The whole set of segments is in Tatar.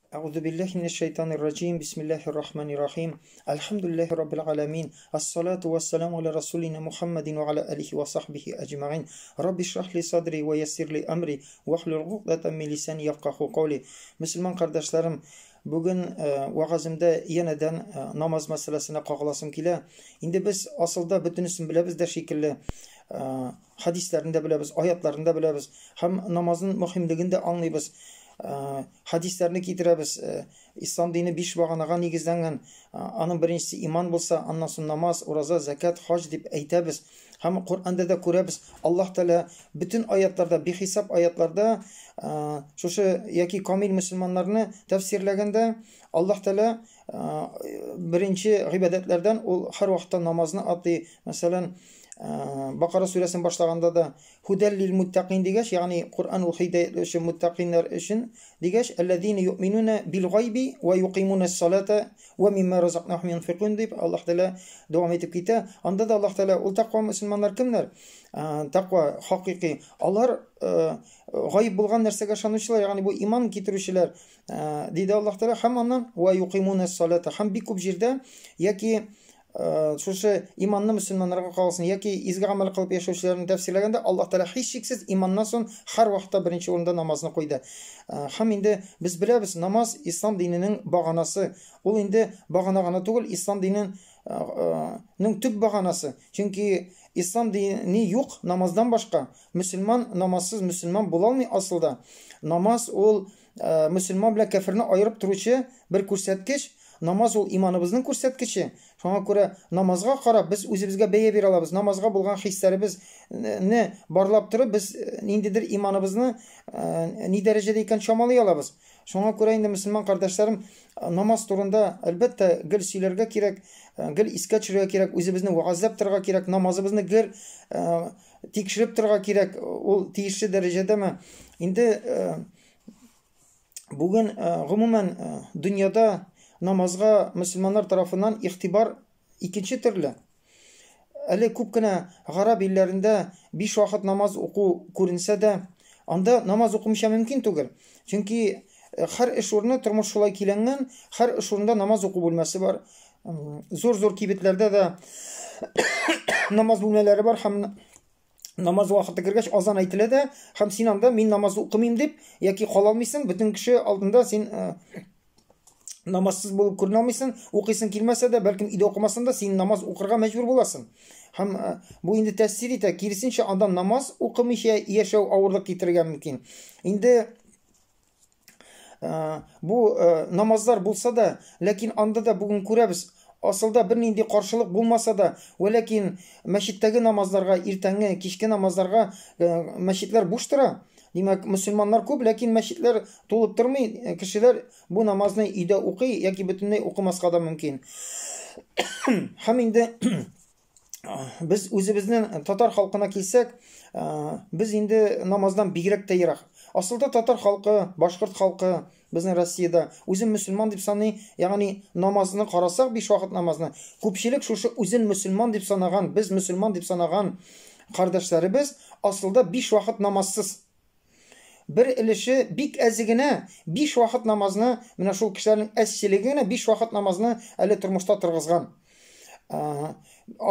أعوذ بالله من الشيطان الرجيم بسم الله الرحمن الرحيم الحمد لله رب العالمين الصلاة والسلام على رسولنا محمد وعلى آله وصحبه أجمعين رب اشرح لي صدري ويسر لي أمري واحلل عقدة من lisani yafqahu qawli. Müslüman kardeşlerim, bugün va'zimda yeniden namaz meselesine qog'lasım kela. Endi biz aslında bütünüsün bilemiz de şekilli hadislerinde bilemiz, ayetlerinde bilemiz. Hem namazın muhimligini de anlayız. Hadislerini getiremiz. İslam dini 5 bag'anaga negizlangan. Anın birincisi iman bolsa, ondan so'ng namaz, roza, zakat, haj deb aytamiz. Hem Qur'onda da ko'ramiz. Alloh taolo bütün oyatlarda, behisab oyatlarda şo'sha yoki komil musulmonlarni tafsirlaganda Alloh taolo birinchi ibodatlardan u har vaqtda namozni oddiy, masalan, Baqara suresini boshlaganda da hudallil muttaqin degash, ya'ni Qur'on u hidayat o'sha muttaqinlar uchun degash, allazina yu'minuna bil g'aybi va yuqimunas solata va mimma razaqnahum yunfiqun deb Alloh taolo davom etib ketdi. Unda da Alloh taolo ul taqvo musulmonlar kimlar? Taqvo haqiqiy. Ular g'ayb bo'lgan narsaga ishonuvchilar, ya'ni bu iymon keltiruvchilar deydi Alloh taolo. Ham ondan va yuqimunas solata ham bir ko'p yerda yoki şo'sha iymonni musulmonlarga qolsin yoki izgi amal qilib yashovchilarni tafsirlaganda Alloh taolo hech cheksiz iymondan so'ng har vaqtda birinchi o'rinda namozni qo'ydi. Ham endi biz bilamiz, namoz islom dinining bag'anasi. U endi bag'anagina tugul, islom dinining tub bag'anasi. Chunki islom dini yo'q namozdan boshqa. Musulmon namozsiz musulmon bo'la olmaydi aslida. Namoz ul musulmon bilan kafirni ayirib turuvchi bir ko'rsatkich. Namaz ol imanımızın ko'rsatkichi. Şuna ko'ra namazga qarab biz o'zimizga beya bera olamiz. Namazga bo'lgan hislarimizni barlab turib biz indidir imanimizni ne darajada ekan chamalay olamiz. Şuna ko'ra endi musulmon qardoshlarım, namoz turunda albatta gil siylarga kerak, gil iska tushirga kerak, o'zimizni va'zlab turga kerak, namozimizni gil tekshirib turga kerak. U tegishli darajadami? Endi bugün umuman dunyoda namazga Müslümanlar tarafından ihtibar ikinci türlü. Öyle ko'pgina g'arab illerinde 5 vaqt namaz o'qu ko'rinsa da, anda namaz o'qimishi mumkin tugul. Chunki har ish o'rni turmush shulay kelangan, har ish o'rnida namoz o'qib bo'lmasi bor. Zo'r kibitlarda da namoz bo'lmalari bor. Ham namoz vaqti kirgach azon aytiladi, ham sen anda men namoz o'qimayman deb yoki qola olmaysan, butun kishi oldinda sen namazsız bulup ko'rinolmaysan, o'qiysan kelmasa da, balkim uyda o'qimasan da sen namoz o'qirga majbur bo'lasan. Ham bu endi ta'sir etadi. Kirisincha ondan namoz o'qimishi yashov og'irlik keltirgan mumkin. Endi bu namozlar bo'lsa da, lekin onda da bugün ko'ramiz. Aslında bir nindi qarshilik bo'lmasa da, va lekin masjiddagi namozlarga, ertangi, kechki namozlarga masjidlar bo'sh turadi. Demak, musulmonlar ko'p, lekin masjidlar to'lib turmay, kishilar bu namozni uyda o'qiy yoki butunlay o'qimasqa da mumkin. Ham endi biz o'zimizni tatar xalqina kelsak, biz endi namozdan begirak tayyoraq. Aslida tatar xalqi, boshqirt xalqi bizning Rossiyada o'zim musulmon deb sanay, ya'ni namozni qarasak 5 vaqt namozni ko'pchilik shu o'zin musulmon deb sanagan, biz musulmon deb sanagan qardoshlarimiz aslida 5 vaqt namozsiz. Bir ilişi bik azigina 5 vaqt namozni, mana shu kishilarning azchiligina 5 vaqt namozni hali turmushda turg'izgan.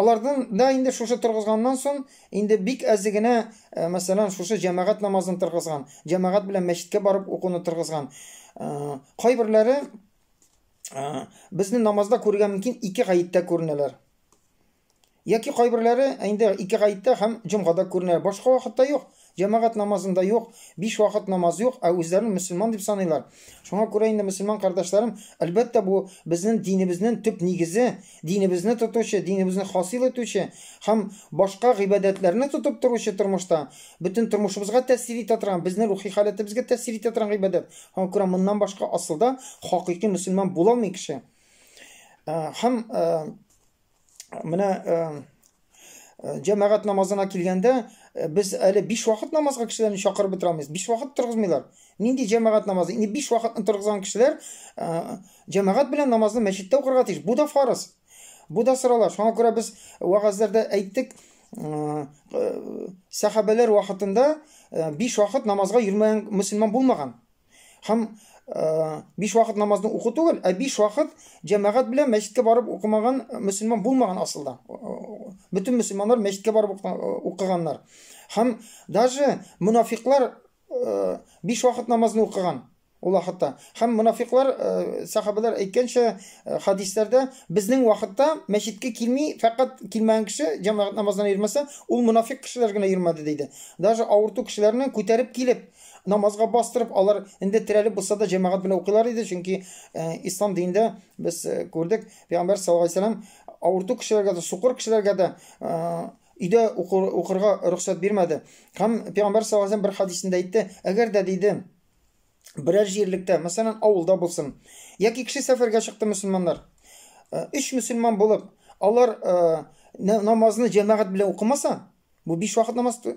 Ulardan da endi shu turg'izgandan so'ng endi bik azigina masalan shu jamoat namozini turg'izgan, jamoat bilan masjidga borib o'quvni turg'izgan. Qoy birlari bizni namozda ko'rgan mumkin 2 g'ayitda ko'rinalar. Yoki qoy birlari endi 2 g'ayitda ham jumg'ada ko'rinalar. Boshqa vaqtda yo'q. Cemaat namazında yok, 5 vaqt namaz yok, o'zlarini musulmon deb sanaylar. Şuna ko'ra endi musulmon qardoshlarım, albatta bu bizning dinimizning tub negizi, dinimizni tutuvchi, dinimizni hosil etuvchi, ham boshqa ibodatlarni tutib turuvchi turmushda, butun turmushimizga ta'sir etadigan, bizning ruhiy holatimizga ta'sir etadigan ibodat. Shuna ko'ra bundan boshqa aslida haqiqiy musulmon bo'la olmaydi kishi. Ham mana cemaat namazına kelganda biz hali 5 vaqt namozga kishilarni chaqirib o'tiramiz. 5 vaqt turg'izmaylar. Nindi jamoat namozi? Endi 5 vaqtni turg'izgan kishilar jamoat bilan namozni masjidda o'qirga tegish. Bu da farz. Bu da sıralar. Shuna ko'ra biz va'zlarda aytdik, sahobalar vaqtida 5 vaqt namozga yurmagan musulmon bo'lmagan. Ham 5 вакыт намазны уку түгел, 5 вакыт җәмәгать белән мәчеткә барып укымаган мөселман булмаган асылда. Bütün мөселманнар мәчеткә барып укыганнар. Һәм даже мунафиклар 5 вакыт намазны укыган. Ул вакытта. Һәм мунафиклар, сахабалар әйткәнчә хадисләрдә, безнең вакытта мәчеткә килми, фақат килмәгән кеше җәмәгать намазына йөрмәсә, ул мунафик кешеләр генә йөрмәде диде. Даже авырту кешеләрне күтәреп килеп, намазга бастырып, алар инде терәлеп булса да җәмәгать белән укыйлар иде, чөнки ислам динендә без күрдек, Пәйгамбәр саллаллаһу алейһи ва саллям авырту кешеләргә дә, сукыр кешеләргә дә өйдә укырга рөхсәт бирмәде. Һәм Пәйгамбәр саллаллаһу алейһи ва саллям бер хадисендә әйтте, әгәр дә диде, берәр җирлектә, мәсәлән, авылда булсын, яки кеше сәфәргә чыкты мөселманнар, 3 мөселман булып, алар намазны җәмәгать белән укымаса, bu 5 вакыт намазны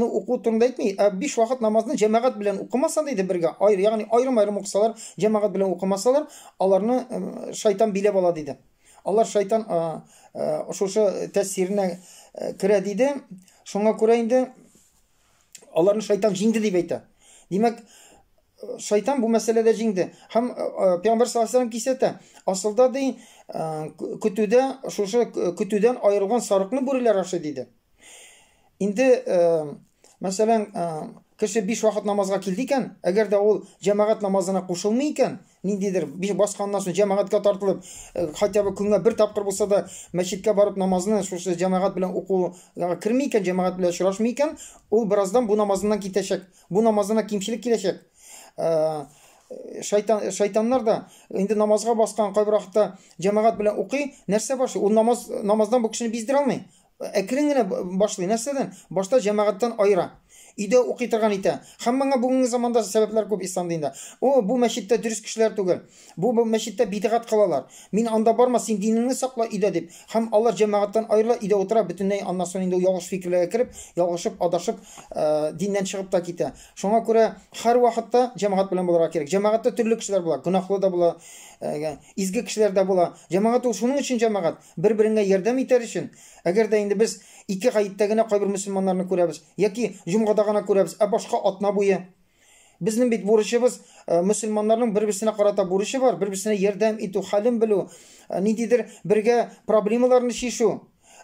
уку турында әйтми, 5 вакыт намазны җәмәгать белән укымаса диде бергә, ягъни аерым-аерым укысалар, җәмәгать белән укымасалар, аларны шайтан биләп ала диде. Алар шайтан шушы тәсиренә керә диде. Шуңа күрә инде аларны шайтан җиңде дип әйтә. Димәк, шайтан бу мәсьәләдә җиңде. Һәм Пәйгамбәр саллаллаһу алейһи ва саллям кисәтә. Асылда ди, көтүдән аерылган сарыкны бүреләр ашый диде. Инде, мәсәлән, кеше 5 вакыт намазга килде икән, әгәр дә ул җәмәгать намазына кушылмый икән, ниндидер басканнан соң җәмәгатькә тартылып, хәтта көнгә бер тапкыр булса да мәчеткә барып намазны шушы җәмәгать белән укуга керми икән, җәмәгать белән очрашмый икән, ул бераздан бу намазыннан китәчәк. Бу намазына кимчилек киләчәк. Шайтаннар да инде намазга баскан кайбер вакытта җәмәгать белән укый, нәрсә башлый? Ул намаздан бу кешене биздерә алмый. Әкрен генә башлый. Нәрсәдән? Башта җәмәгатьтән айыра. Өйдә укый торган икән. Һәммәңә бүгенге заманда сәбәпләр күп ислам динендә. Бу мәчеттә дөрес кешеләр түгел. Бу мәчеттә бидгать кылалар. Мин анда барма, син динеңне сакла өйдә дип. Һәм алар җәмәгатьтән айырыла, өйдә утыра, бөтенләй аннан соң инде ялгыш фикерләргә кереп, ялгышып, адашып, диннән чыгып та китә. Шуңа күрә һәр вакытта җәмәгать белән булырга кирәк. Җәмәгатьтә төрле кешеләр була, гөнаһлы да була, изге кешеләр дә була. Җәмәгать ул шуның өчен җәмәгать, бер-береңгә ярдәм итәр өчен. Әгәр дә инде без 2 гаеттә генә кайбер мөселманнарны күрәбез, яки җомгада гына күрәбез, башка атна буе. Безнең бит бурычыбыз, мөселманнарның бер-берсенә карата бурычы бар, бер-берсенә ярдәм итү, хәлен белү, ниндидер бергә проблемаларны чишү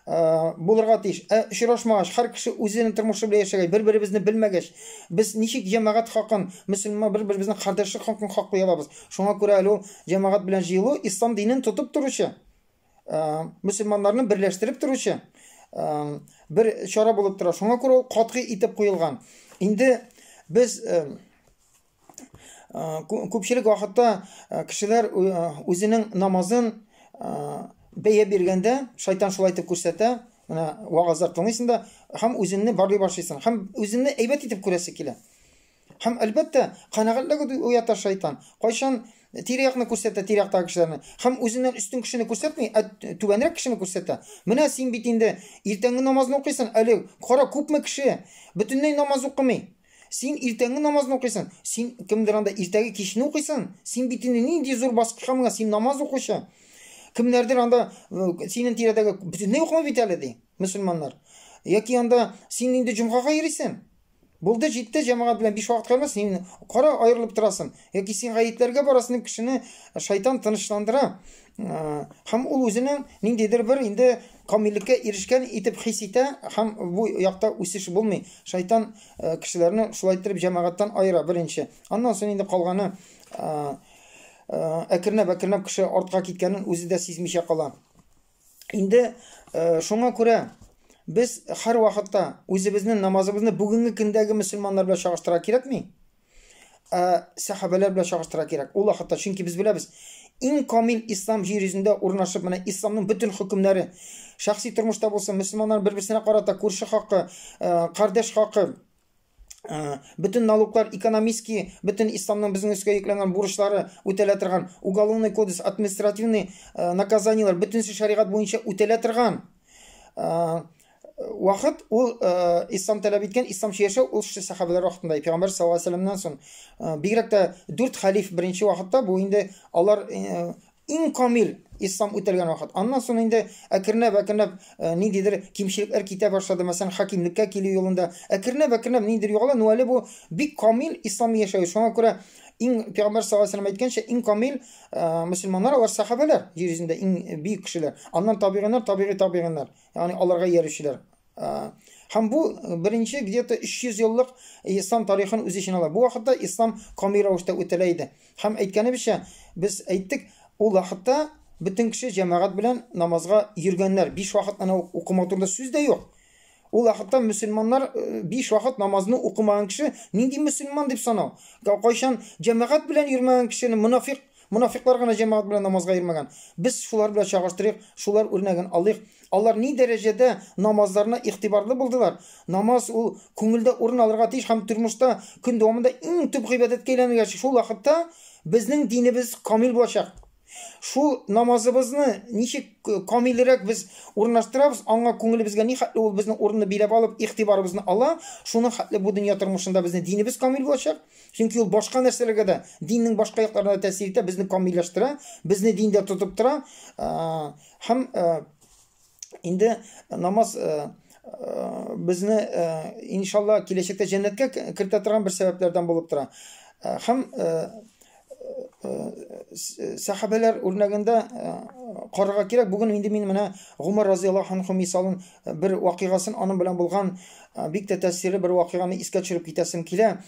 булырга тиеш. Очрашмагач, һәр кеше үзенең тормышы белән яшәгән, бер-беребезне белмәгәч, без ничек җәмәгать хакын, мөселман бер-беребезнең кардәшлек хакын хаклый алабыз? Шуңа күрә әле ул җәмәгать белән җыелу ислам динен тотып торучы, мөселманнарны берләштереп торучы bir чара булып тора. Шуңа күрә ул катгый итеп куелган. Инде без күпчелек вакытта кешеләр үзенең намазын бәя биргәндә шайтан шулай итеп күрсәтә. Менә вагызлар тыңлыйсың да, һәм үзеңне барлый башлыйсың, һәм үзеңне әйбәт итеп күрәсе килә. Һәм әлбәттә канәгатьлек уята шайтан. Кайчан тирәкне күрсәтә, тирәктәге кешеләрне. Һәм үзеннән үстен кешене күрсәтми, түбәнрәк кешене күрсәтә. Менә син бит инде иртәнге намазны укыйсың, әле кара күпме кеше бөтенләй намаз укымый. Син иртәнге намазны укыйсың, син кемдер анда иртәге кичне укыйсың. Син бит инде нинди зур баскычка менә син намаз укучы. Кемнәрдер анда синең тирәдәге бөтенләй укымый бит әле ди, мөселманнар. Яки анда син инде җомгага йөрисең. Булды җитте җәмәгать белән 5 вакыт калмас, син кара аерылып торасың. Яки син гаетләргә барасың, кешене шайтан тынычландыра. Һәм ул үзенең ниндидер бер инде камиллеккә ирешкән итеп хис итә, һәм бу якта үсеш булмый. Шайтан кешеләрне шулай итеп җәмәгатьтән аера беренче. Аннан соң инде калганы әкренләп кеше артка киткәнен үзе дә сизмичә кала. Инде шуңа күрә biz һәр вакытта үзебезнең намазыбызны бүгенге көндәге мөселманнар белән чагыштыра кирәкми? Сахабалар белән чагыштыра кирәк. Ул вакытта, чөнки без беләбез, иң камил ислам җир йөзендә урнашып, менә исламның бөтен хөкемнәре, шәхси тормышта булсын, мөселманнар бер-берсенә карата күрше хакы, кардәш хакы, bütün налоглар, экономический, bütün исламның безнең өскә йөкләнгән бурычлары үтәлә торган, уголовный кодекс, административный наказаниялар, бөтенсе шәригать буенча үтәлә торган вакыт, ул ислам таләп иткән, исламча яшәү ул сахабалар вакытында, Пәйгамбәр саллаллаһу алейһи ва саллямнан соң бигрәк тә 4 халиф беренче вакытта, бу инде алар иң камил ислам үтәлгән вакыт. Аннан соң инде әкренләп ниндидер кимчелекләр китә башлады, мәсәлән хакимлеккә килү юлында әкренләп ниндидер югала, әле бу бик камил ислам яшәү. Шуңа күрә Peygamber sallallahu aleyhi ve sellem aytkanча, иң камил мөселманнар алар сахабалар, җир йөзендә иң бөек кешеләр. Аннан табигыннар, табигыннар. Ягъни аларга иярүчеләр. Һәм бу беренче где-то 300 еллык ислам тарихын үз иченә ала. Бу вакытта ислам камил рәвештә үтәлә иде. Һәм әйткәнебезчә, без әйттек, ул вакытта бөтен кеше җәмәгать белән намазга йөргәннәр. 5 вакыт аны укымау турында сүз дә юк. Ул вакытта мөселманнар 5 вакыт намазны укымаган кеше нинди мөселман дип санау? Кайчан җәмәгать белән йөрмәгән кешене Munafiqlar гына җәмәгать белән намазга йөрмәгән. Без шулар белән чагыштырыйк, шулар үрнәген алыйк. Алар ни дәрәҗәдә намазларына игътибарлы булдылар. Намаз ул күңелдә урын алырга тиеш һәм тормышта көн дәвамында иң төп гыйбадәткә әйләнергә тиеш. Шул вакытта безнең динебез камил булачак. Шул намазыбызны ничек камилрәк без урнаштырабыз, аңа күңелебезгә ни хәтле ул безнең урынны биләп алып, игътибарыбызны ала, шуның хәтле бу дөнья тормышында безнең динебез камил булачак. Чөнки ул башка нәрсәләргә дә, диннең башка якларына тәэсир итә, безне камилләштерә, безне диндә тотып тора. Һәм инде намаз безне иншалла киләчәктә җәннәткә кертә торган бер сәбәпләрдән булып тора. Һәм сахабалар үрнәгендә карарга кирәк. Бүген инде мин менә Гумар разыяллаһу анһу мисалын бер вакыйгасын, аның белән булган бик тә тәэсирле бер вакыйганы искә төшереп китәсем килә.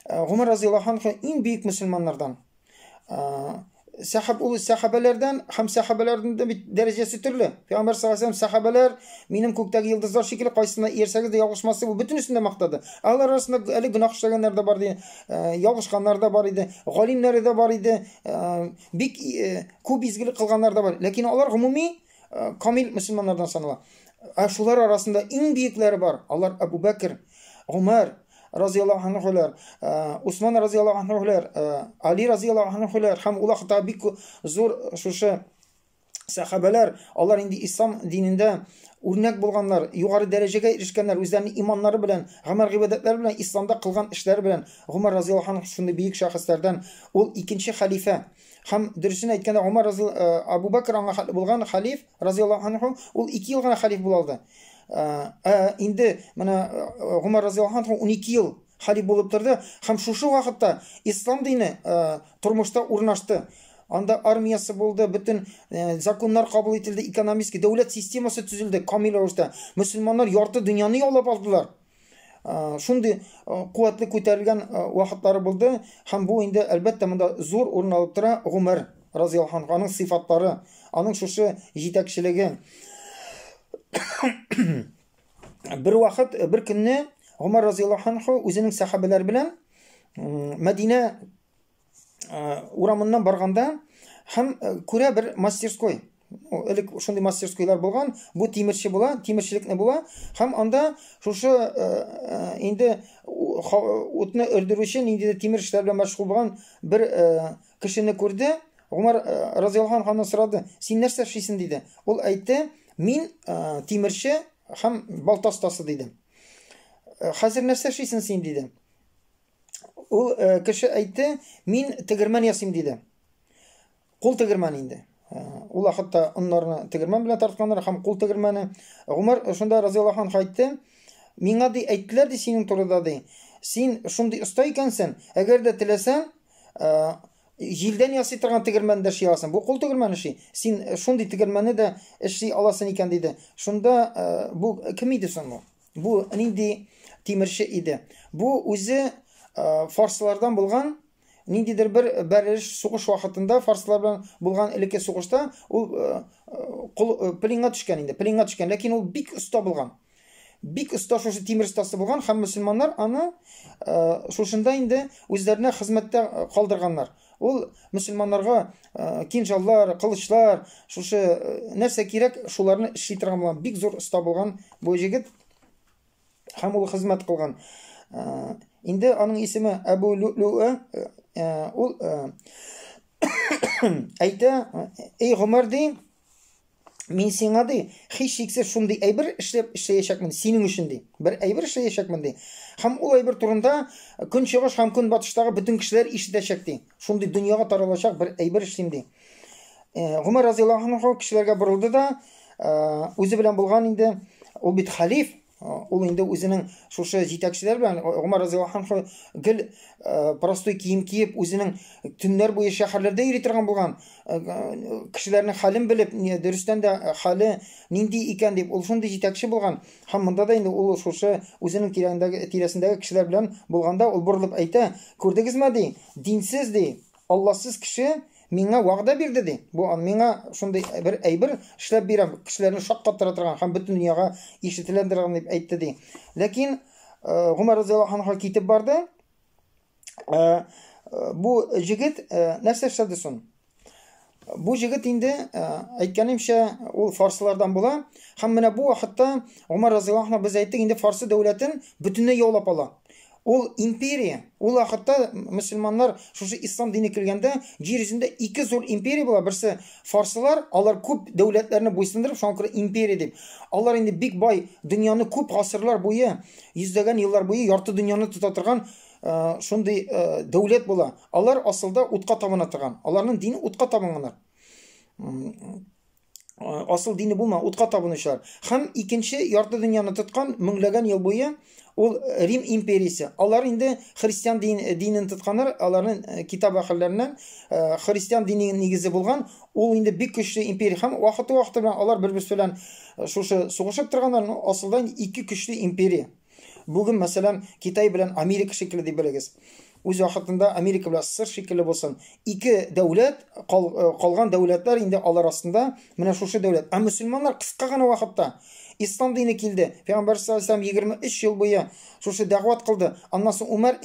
Гумар разыяллаһу анһу иң бөек мөселманнардан. Сахабалардан һәм сахабаларның да дәрәҗәсе төрле. Пәйгамбер саллаллаһу алейһи ва саллям сахабалар минем күктәге йолдызлар шикелле, кайсына иярсәгез дә ялгышмасы, бу бөтенесен дә мактады. Алар арасында әле гөнаһ эшләгәннәр дә бар иде, ялгышканнар да бар иде, галимнәр дә бар иде, бик күп изгелек кылганнар да бар. Ләкин алар гомуми камил мөселманнардан санала. Шулар арасында иң бөекләре бар. Алар Абу Бәкр, Умар разыяллаһу анһулар, Усман разыяллаһу анһулар, Али разыяллаһу анһулар һәм ул вакытта бик зур шушы сахабалар, алар инде ислам динендә үрнәк булганнар, югары дәрәҗәгә ирешкәннәр, үзләренең иманнары белән, гамәл гыйбадәтләре белән, исламда кылган эшләре белән. Гумар разыяллаһу анһу шундый бөек шәхесләрдән, ул икенче хәлифә. Һәм дөресен әйткәндә, Абу Бәкр аңа хәтле булган хәлиф разыяллаһу анһу, ул 2 ел гына хәлиф була алды. Инде менә Гумар разыяллаһу анһу 12 ел хәлиф булып торды һәм шушы вакытта ислам дине тормышта урнашты. Анда армиясы булды, бөтен законнар кабул ителде, экономик дәүләт системасы төзелде камил рәвештә. Мөселманнар ярты дөньяны яулап алдылар. Шундый куәтле күтәрелгән вакытлары булды һәм бу инде әлбәттә монда зур урын алып тора. Гумар разыяллаһу анһу, аның сыйфатлары, аның шушы җитәкчелеге. Bir вакыт, bir көнне Гумар разыяллаһу анһу үзенең сахабалар белән Мәдинә урамыннан барганда һәм күрә бер мастерской. Элек шундый мастерскойлар булган, бу тимерче була, тимерчелекне була һәм анда шушы инде утны өрдерүче, инде тимер эшләр белән мәшгуль булган бер кешене күрде. Гумар разыяллаһу анһу сорады: "Син нәрсә эшлисең?" диде. Ул әйтте: "Мин тимерче һәм балта остасы" диде. "Хәзер нәрсә эшлисең син?" диде. Ул кеше әйтте: "Мин тегермән ясыйм" диде. Кул тегермәне инде. Ул вакытта оннарны тегермән белән тартканнар һәм кул тегермәне. Гумар шунда разыяллаһу анһу әйтте: "Миңа ди әйттеләр ди синең турыда ди. Син шундый оста икәнсең, әгәр дә теләсәң, җилдән ясый торган тегермәндә эшли аласың. Бу кул тегермәне эшли. Син шундый тегермәне дә эшли аласың икән" диде. Шунда бу кем иде соң бу? Бу нинди тимерче иде. Бу үзе фарслардан булган, ниндидер бер бәрелеш сугыш вакытында фарслар белән булган элекке сугышта ул пленга төшкән инде. Пленга төшкән, ләкин ул бик оста булган. Бик оста шушы тимер остасы булган һәм мөселманнар аны шушында инде үзләренә хезмәттә калдырганнар. Ул мөселманнарга кинжаллар, кылычлар, шушы нәрсә кирәк, шуларны эшли торган булган, бик зур оста булган бу җегет һәм ул хезмәт кылган. Инде аның исеме Абу Лу'лу'a, ул әйтә: "Эй Гумар ди, мин сиңа ди, һич шиксез шундый әйбер эшләячәкмен синең өчен ди. Бер әйбер эшләячәкмен ди. Һәм ул әйбер турында көнчыгыш һәм көнбатыштагы бөтен кешеләр ишетәчәк ди. Шундый дөньяга таралачак бер әйбер эшлим ди." Гумар разыяллаһу анһу кешеләргә борылды да, үзе белән булган инде, ул бит халиф, Ул инде үзенең шушы җитәкчеләр белән Гомар разыйлаһу анһу гел простой кием киеп, үзенең төннәр буе шәһәрләрдә йөри торган булган, кешеләрнең хәлен белеп, дөрестән дә хәле нинди икән дип, ул шундый җитәкче булган. Һәм монда да инде ул шушы үзенең тирәсендәге кешеләр белән булганда, ул борылып әйтә: "Күрдегезме ди, динсез ди, Аллаһсыз кеше миңа вәгъдә бирде ди. Бу миңа шундый бер әйбер эшләп бирәм, кешеләрне шаккаттыра торган һәм бөтен дөньяга ишетелендергән" дип әйтте ди. Ләкин Гомар разыйлаһу анһу китеп барды. Бу җегет нәрсә эшләде соң? Бу җегет инде әйткәнемчә ул фарслардан була. Һәм менә бу вакытта Гомар разыйлаһу анһу, без әйттек инде, фарсы дәүләтен бөтенләй яулап ала. Ул империя. Ул вакытта мөселманнар шушы ислам дине килгәндә җир йөзендә ике зур империя була. Берсе фарсылар, алар күп дәүләтләрне буйсындырып, шуңа күрә империя дип. Алар инде бик бай, дөньяны күп гасырлар буе, йөздәгән еллар буе ярты дөньяны тота торган шундый дәүләт була. Алар асылда утка табына торган. Аларның дине утка табынганнар. Асыл дине булма, утка табынучылар. Һәм икенче ярты дөньяны тоткан меңләгән ел буе ул Рим империясе. Алар инде христиан динен тотканнар, аларның китап әһелләреннән христиан диненең нигезе булган. Ул инде бик көчле империя. Һәм вакыты белән алар бер-берсе белән шушы сугышып торганнар. Асылда ике көчле империя. Бүген мәсәлән Китай белән Америка шикелле дип белегез. Үз вакытында Америка белән СССР шикелле булсын. Ике дәүләт, калган дәүләтләр инде алар астында менә шушы дәүләт. Ә мөселманнар кыска гына вакытта ислам дине килде. Пәйгамбәр саллаллаһу алейһи ва саллям 23 ел буе шушы дәгъват кылды. Аннан соң Умар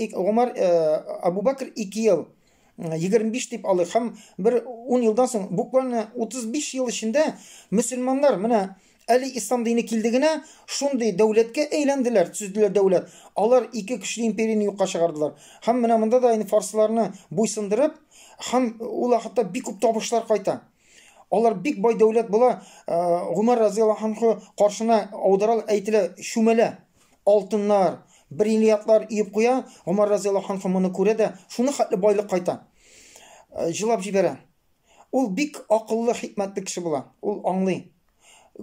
Абу Бакр 2 ел, 25 дип алды. Һәм бер 10 елдан соң, буквально 35 ел эчендә мөселманнар менә әле ислам дине килдегенә шундый дәүләткә әйләнделәр, төзделәр дәүләт. Алар ике көчле империяны юкка чыгардылар. Һәм менә монда да инде фарсларны буйсындырып, һәм ул вакытта бик күп табышлар кайта. Алар бик бай дәүләт була. Гомар разыйлаһу анһу каршына аударал әйтелә, шүмәлә алтыннар, бриллиантлар иеп куя. Гомар разыйлаһу анһу моны күрә дә, шуны хәтле байлык кайта. Җылап җибәрә. Ул бик акыллы, хикмәтле кеше була. Ул аңлый.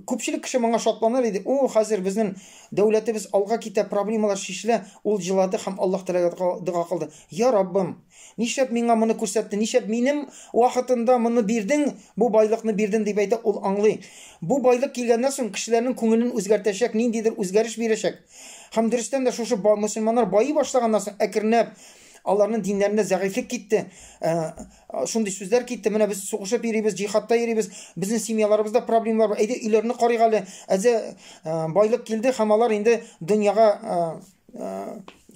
Күпчелек кеше моңа шатланыр иде. О, хәзер безнең дәүләтебез алга китә, проблемалар шишелә. Ул җылады һәм Аллаһ Тәгаләгә дуга кылды. Я Раббым, нишәп миңа моны күрсәтте? Нишәп минем вакытында моны бирдең, бу байлыкны бирдең дип әйтә. Ул аңлый. Бу байлык килгәннән соң кешеләрнең күңелен үзгәртәчәк, ниндидер үзгәреш бирәчәк. Һәм дөрестән дә шушы мөселманнар байый башлаганнан соң әкренләп аларның диннәрендә зәгыйфлек китте. Шундый сүзләр китте. Менә без сугышып йөрибез, җихадта йөрибез, безнең семьяларыбызда проблемалар бар. Әйдә өйләрне карыйк әле. Әзә байлык килде һәм алар инде дөньяга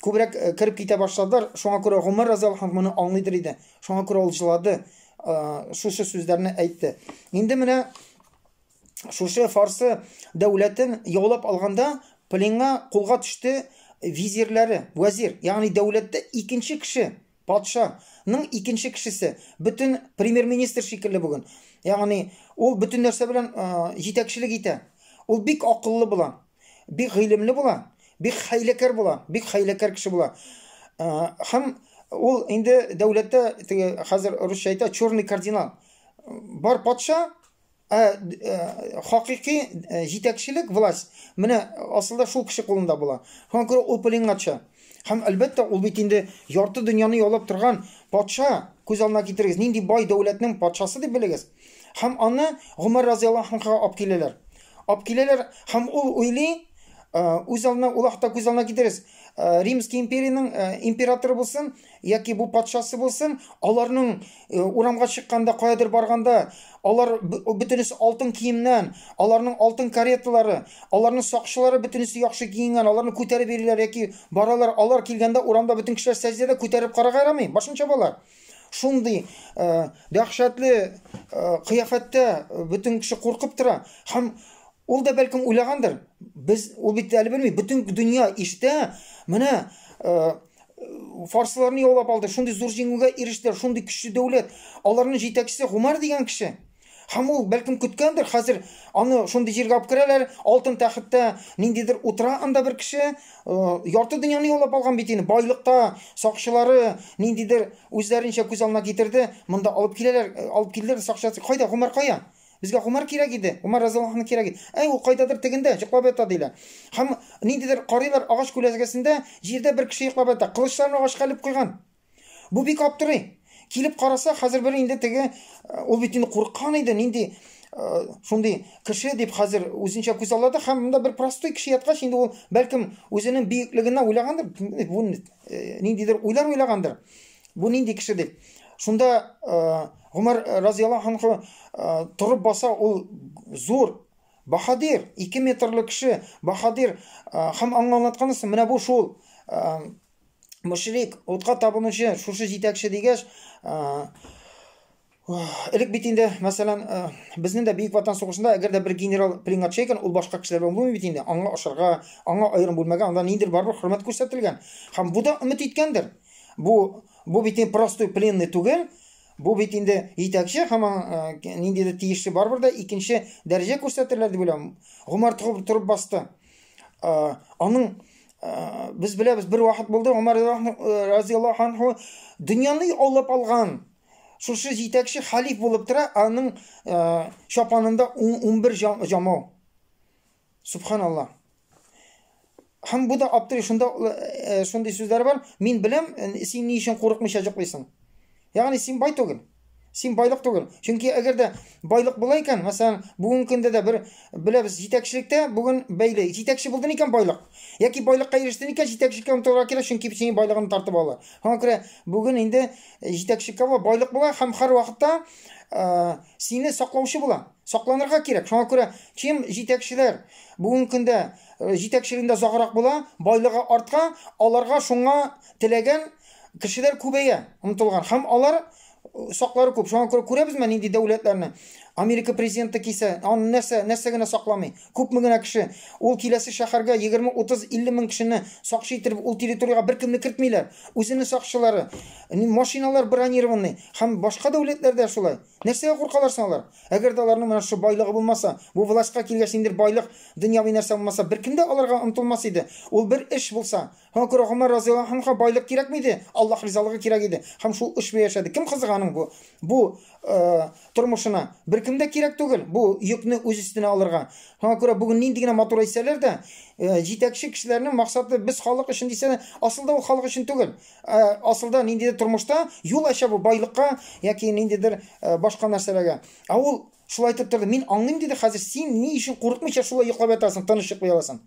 күбрәк кирип китә башладылар. Шуңа күрә Гомар разыйлаһу анһу моны аңлыйдыр иде. Шуңа күрә ул җылады, шушы сүзләрне әйтте. Инде менә шушы фарсы дәүләтен яулап алганда пленга кулга төште визирләре, вәзир, ягъни дәүләттә икенче кеше, патшаның икенче кешесе, бөтен премьер-министр шикелле бүген. Ягъни ул бөтен нәрсә белән җитәкчелек итә. Ул бик акыллы була, бик гыйлемле була, бик хәйләкәр була, бик хәйләкәр кеше була. Һәм ул инде дәүләттә хәзер русча әйтә, черный кардинал. Бар патша, хакыйкый җитәкчелек, власть менә асылда шул кеше кулында була. Шуңа күрә ул пленга төшә. Һәм әлбәттә ул бит инде ярты дөньяны яулап торган патша. Күз алдына китерегез, нинди бай дәүләтнең патшасы дип белегез. Һәм аны Гомар разыйлаһу анһуга алып киләләр. Һәм ул уйлый, үз алдына, ул вакытта күз алдына китерегез, Римский империяның императоры булсын, яки бу патшасы булсын, аларның урамга чыкканда, каядыр барганда, алар бөтенесе алтын киемнән, аларның алтын кареталары, аларның сакчылары бөтенесе яхшы киенгән, аларны күтәреп йөриләр яки баралар, алар килгәндә урамда бөтен кешеләр сәҗдәдә күтәреп карарга ярамый, башынча балар. Шундый дәһшәтле кыяфәттә бөтен кеше куркып тора. Һәм ул да бәлкем уйлагандыр. Без ул бит әле белми, бөтен дөнья ишетә, менә фарсларны яулап алды, шундый зур җиңүгә ирештеләр, шундый көчле дәүләт. Аларның җитәкчесе Гомар дигән кеше. Һәм ул бәлкем көткәндер, хәзер аны шундый җиргә алып керәләр, алтын тәхеттә ниндидер утыра анда бер кеше, ярты дөньяны яулап алган бит инде, байлыкта, сакчылары ниндидер үзләренчә күз алдына китерде, монда алып киләләр, сакчысы, кайда Гомар, кая? Безгә Гомар кирәк иде. Гомар разияллаһу анһу кирәк иде. Ул кайдадыр тегендә йоклап ята диләр. Һәм ниндидер карыйлар агач күләгәсендә җирдә бер кеше йоклап ята. Кылычларын агачка илеп куйган. Бу бик аптырый. Килеп караса, хәзер бер инде теге ул бит инде курккан иде. Нинди шундый кеше дип хәзер үзенчә күз алды һәм монда бер простой кеше яткач инде ул бәлкем үзенең биеклегенә уйлагандыр. Бу ниндидер уйлар уйлагандыр. Бу нинди кеше дип. Шунда Гомар разияллаһу анһу торып баса, ул зур баһадир, 2 метрлык кеше, баһадир һәм аңлатканысы менә бу шул мөшрик, утка табынучы, шушы җитәкче дигәч, элек бит инде, мәсәлән, безнең дә Бөек Ватан сугышында әгәр дә бер генерал пленгатчы икән, ул башка кешеләр белән булмый бит инде. Аңа ашарга, аңа аерым бүлмәгә, анда ниндидер барбыр хөрмәт күрсәтелгән. Һәм бу да өмет иткәндер. Бу бит инде простой пленный түгел. Бу бит инде җитәкче һәм ниндидер тиешле барбыр да икенче дәрәҗә күрсәтерләр дип уйлыйм. Гомар торып басты. Аның biz bilamiz bir vaqt bo'ldi Umar raziyallohu anhu dunyoni olib olgan şuшы җитәкче халиф булып тора, аның шапанында 11 җамау. Субханаллах. Һәм бу да аптырый, шундый сүзләр бар. Мин беләм, син ни өчен курыкмыйча җыклыйсың. Ягъни син бай түгел. Син байлык түгел. Чөнки әгәр дә байлык була икән, мәсәлән, бүгенге көндә дә бер беләбез җитәкчелектә бүген бәйле. Җитәкче булды икән байлык. Яки байлыкка ирештен икән җитәкчелеккә омтылырга кирәк, чөнки синең байлыгын тартып алалар. Һәм күрә бүген инде җитәкчелеккә байлык була һәм һәр вакытта сине саклаучы була. Сакланырга кирәк. Шуңа күрә ким җитәкчеләр бүгенге көндә җитәкчелегендә загырак була, байлыгы артка, аларга шуңа теләгән кешеләр күбәя омтылган. Һәм алар саклары күп. Шуңа күрә күрәбезме нинди дәүләтләрне? Америка президенты килсә, аны нәрсә генә сакламый. Күпме генә кеше. Ул киләсе шәһәргә 20, 30, 50 мең кешене сакчы итеп, ул территорияга беркемне кертмиләр. Үзенең сакчылары, машиналар бронированный. Һәм башка дәүләтләрдә шулай. Нәрсәгә куркалар саналар? Әгәр дә аларның менә шу байлыгы булмаса, бу властька килгәч инде байлык, дөньяви нәрсә булмаса, беркемдә аларга омтылмас иде. Ул бер эш булса, һәм күрә Гомар разияллаһу анһу байлык кирәкме иде? Аллаһ ризалыгы кирәк иде. Һәм шул эш белән яшәде. Кем кызганың бу тормышына? Беркемдә кирәк түгел. Бу йөкне үз өстенә алырга. Һәм күрә бүген нинди генә матур әйтсәләр дә, җитәкче кешеләрнең максаты без халык өчен дисә, асылда ул халык өчен түгел. Асылда ниндидер тормышта юл ача бу байлыкка яки ниндидер башка нәрсәләргә. Ул шулай әйтеп торды. Мин аңлыйм диде, хәзер син ни өчен курыкмыйча шулай йоклап ятасың, тыныч йоклый аласың.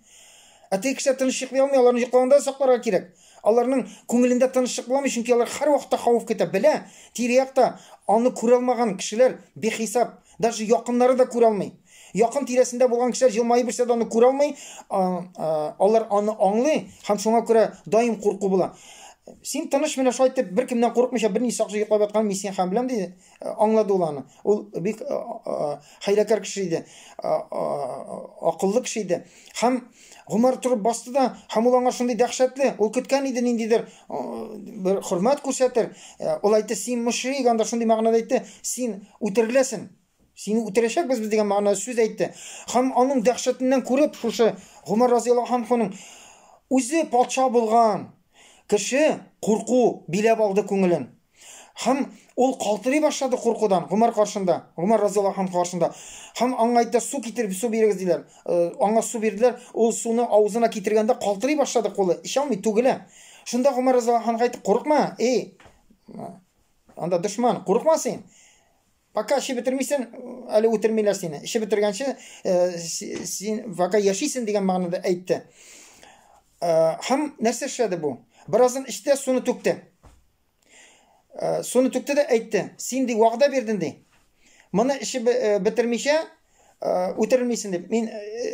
Теге кеше тыныч йоклый алмый, аларны йоклаганда сакларга кирәк. Аларның күңелендә тынычлык буламый, чөнки алар һәр вакытта хавыф көтә. Белә, тирәякта аны күрә алмаган кешеләр бехисап, даже якыннары да күрә алмый. Якын тирәсендә булган кешеләр җылмаеп берсә дә аны күрә алмый, алар аны аңлый һәм шуңа күрә даим курку була. Син тыныч менә шулай итеп беркемнән курыкмыйча берни сакчы йоклап яткан мин син һәм беләм диде. Аңлады ул аны. Ул бик хәйләкәр кеше иде. Акыллы кеше иде. Һәм Гомар турып басты да, һәм ул аңа шундый дәһшәтле, ул көткән иде ниндидер бер хөрмәт күрсәтер. Ул әйтте, син мөшрик, анда шундый мәгънәдә әйтте, син үтереләсең. Сине үтерәчәкбез без дигән мәгънәдә сүз әйтте. Һәм аның дәһшәтеннән күреп, шушы Гомар разияллаһу анһуның үзе патша булган кеше курку биләп алды күңелен. Һәм ул калтырый башлады куркудан Гомар каршында, Гомар разияллаһу анһу каршында. Һәм аңа әйтте, су китереп, су бирегез диләр. Аңа су бирделәр, ул суны авызына китергәндә калтырый башлады кулы. Ишә алмый түгелә. Шунда Гомар разияллаһу анһу әйтте, курыкма, анда дошман, курыкма син. Пока işi bitirmişsen, әле үтермиләр сине. İşi битергәнче син пока яшисең дигән мәгънәдә әйтте. Һәм нәрсә эшләде бу? Бераздан эчтә суны түкте. Суны түкте дә әйтте, син ди вәгъдә бирдең ди. Моны işi bitirмичә үтерелмисең дип. Мин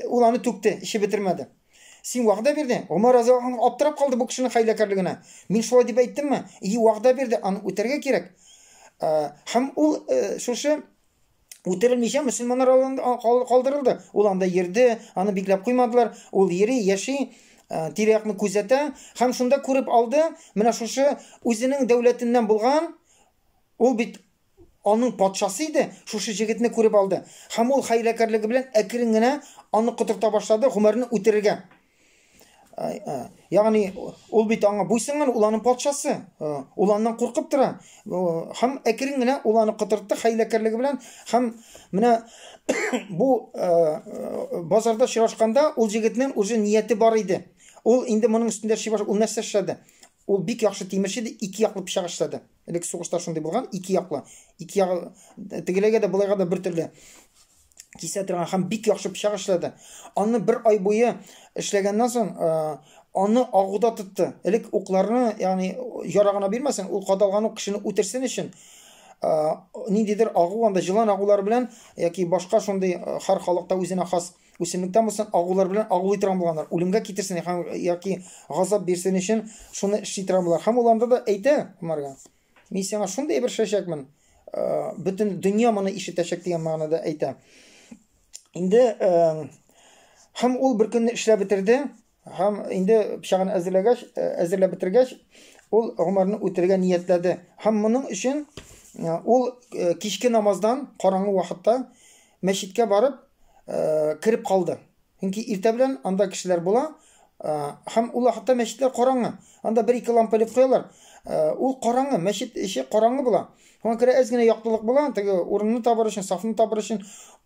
ул аны түкте, işi bitirмәде. Син вәгъдә бирдең. Умар разияллаһу анһу аптырап калды бу кешенең хәйләкәрлегенә. Мин шулай дип әйттемме? Вәгъдә бирде, аны үтәргә кирәк. Һәм ул шушы үтерелмичә мөселманнар калдырылды. Ул анда йөрде, аны бикләп куймадылар. Ул йөри, яши, тирәякны күзәтә. Һәм шунда күреп алды, менә шушы үзенең дәүләтеннән булган, ул бит аның патшасы иде. Шушы җегетне күреп алды. Һәм ул хәйләкәрлеге белән әкрен генә аны кытырта башлады, Гомәрне үтерергә. Ягъни ул бит аңа буйсынган, ул аның патшасы. Ул аннан куркып тора. Һәм әкрен генә ул аны кытыртты хәйләкәрлеге белән. Һәм менә бу базарда очрашканда ул җегетнең уже нияте бар иде. Ул инде моның өстендә шибаш, ул нәрсә эшләде? Ул бик яхшы тимерче, ике яклы пычак эшләде. Элек сугышта шундый булган, ике яклы. Ике ягы тегеләгә дә булайга да бер төрле кисә торган һәм бик яхшы пычак эшләде. Аны бер ай буе эшләгәннән соң аны агуда тотты. Элек укларны, ягъни ярагына бирмәсен, ул кадалган ук кешене үтерсен өчен ниндидер агу, анда җылан агулар белән яки башка шундый һәр халыкта үзенә хас үсемлектән булсын агулар белән агулый торган булганнар. Үлемгә китерсен яки газап бирсен өчен шуны эшли торган булар. Һәм ул анда да әйтә Умарга: "Мин сиңа шундый бер шәшәкмен, бөтен дөнья моны ишетәчәк" дигән мәгънәдә әйтә. Инде һәм ул бер көнне эшләп бетерде. Һәм инде пычагын әзерләп бетергәч, ул Умарны үтергә ниятләде. Һәм моның өчен ул кичке намаздан караңгы вакытта мәчеткә барып кирип калды. Чөнки иртә белән анда кешеләр була, һәм ул вакытта мәчетләр караңгы. Анда бер-ике лампа элеп куялар. Ул караңгы, мәчет эче караңгы була. Һәм керә әз генә яктылык була, теге урынны табыр өчен, сафны табыр өчен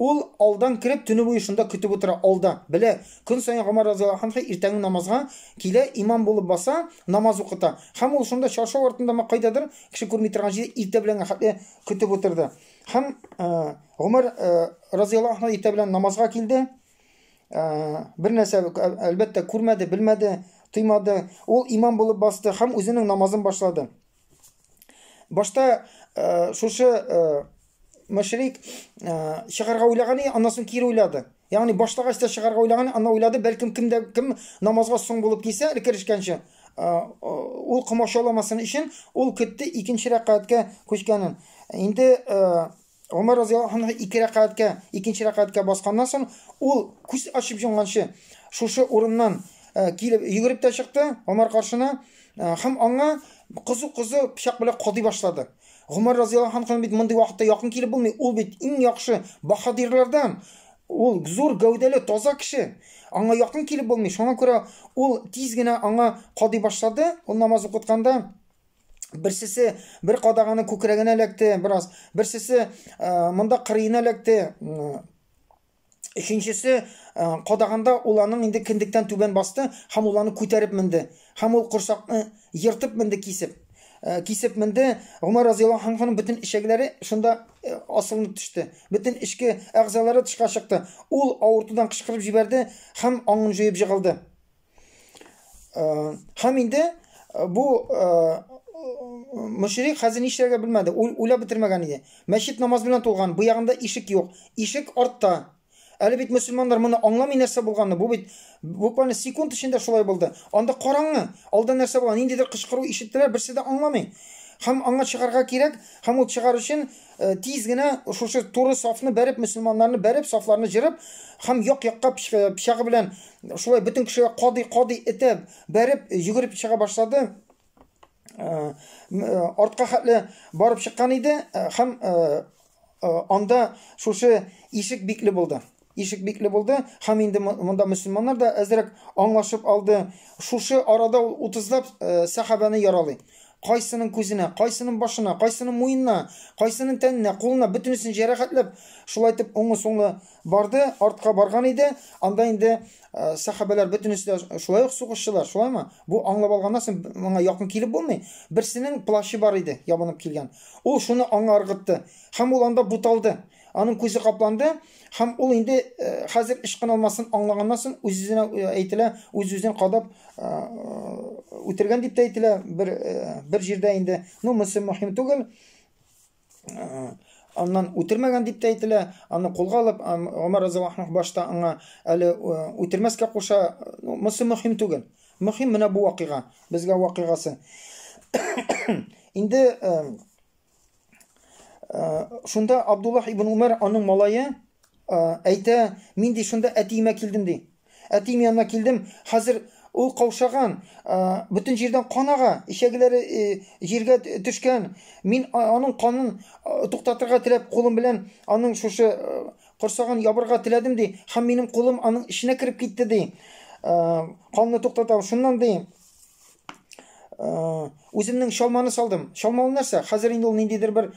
ул алдан кирип төне буе шунда көтеп утыра, алда. Белә, көн саен Умар разияллаһу анһу иртәнге намазга килә, имам булып баса, намаз укыта. Һәм ул шунда чаршау артында кайдадыр, кеше күрми торган җирдә иртә белән көтеп утырды. Һәм Умар разияллаһу анһу иртә белән намазга килде. Бер нәрсә әлбәттә күрмәде, белмәде, тоймады. Ул имам булып басты һәм үзенең намазын башлады. Башта шушы мөшрик чыгарга уйлаган, аннан соң кире уйлады. Ягъни башлагач та чыгарга уйлаган, аннан уйлады, бәлкем кем намазга соң булып килсә, керешкәнче ул кымашаламасын өчен ул көтте икенче рәкатькә күчкәнен. Инде Умар разияллаһу анһу икенче рәкатькә басканнан соң ул күз ачып йомганчы шушы урыннан килеп йөгереп тә чыкты Умар каршына һәм аңа кызу пычак белән кадый башлады. Умар разияллаһу анһу бит мондый вакытта якын килеп булмый, ул бит иң яхшы баһадирлардан, ул зур гәүдәле, таза кеше. Аңа якын килеп булмый. Шуңа күрә ул тиз генә аңа кадый башлады. Ул намаз укытканда берсесе бер кадаганы күкрәгенә эләкте, бераз. Берсесе монда кырыена эләкте. Өченчесе кадаганда ул аның инде киндектән түбән басты һәм ул аны күтәреп менде. Һәм ул курсакны ертып менде, кисеп менде. Умар разияллаһу анһуның бөтен ишәкләре шунда асылынып төште. Бөтен ишке әгъзалары тышка чыкты. Ул авыртудан кычкырып җибәрде һәм аңын җыеп җыгылды. Һәм инде бу мөшрик хәзер нишләргә белмәде. Уйлап бетермәгән иде. Мәчет намаз белән тулган, бу ягында ишек юк. Ишек артта. Әле бит мөселманнар моны аңламый нәрсә булганны. Бу бит буквально секунд эчендә шулай булды. Анда караңгы, алда нәрсә булган, ниндидер кычкыру ишеттеләр, берсе дә аңламый. Һәм аңа чыгарга кирәк, һәм ул чыгар өчен тиз генә шушы туры сафны бәреп, мөселманнарны бәреп, сафларны җырып, һәм як-якка пычагы белән шулай бөтен кешегә кадый итеп бәреп йөгереп чыга башлады. Артка хәтле барып чыккан иде, һәм анда шушы ишек бикле булды. Һәм инде монда мөселманнар да әзрәк аңлашып алды. Шушы арада ул 30лап сахабаны яралый. Кайсының күзенә, кайсының башына, кайсының муенына, кайсының тәненә, кулына, бөтенесен җәрәхәтләп, шулай итеп оңы-соңлы барды, артка барган иде. Анда инде сахабалар бөтенесе дә шулай ук сугышчылар, шулаймы? Бу аңлап алганнан соң моңа якын килеп булмый. Берсенең плащы бар иде, ябынып килгән. Ул шуны аңа ыргытты. Һәм ул анда буталды. Аның күзе капланды, һәм ул инде хәзер эш кылмасын аңлаганнан соң үзенә әйтелә, үзен кадап үтергән дип әйтелә. Бер җирдә инде, мөселман мөһим түгел. Аннан үтермәгән дип әйтелә. Аны кулга алып Умар разияллаһу анһу башта аңа әле үтермәскә куша, мөселман мөһим түгел. Мөһим менә бу вакыйга, безгә вакыйгасы. Инде шунда Абдуллах ибн Умар аның малае әйтә, мин ди шунда әтиемә килдем ди. Әтием янына килдем, хәзер ул каушаган, бөтен җирдән канага, ишәгеләре җиргә төшкән. Мин аның канын туктатырга теләп, кулым белән аның шушы корсагын ябырга теләдем ди. Һәм минем кулым аның эченә кирип китте ди. Қалны тоқтатам. Шуннан дейін өзімнің шалманы салдым. Шалмалы нәрсе? Хәзер инде ул ниндидер бер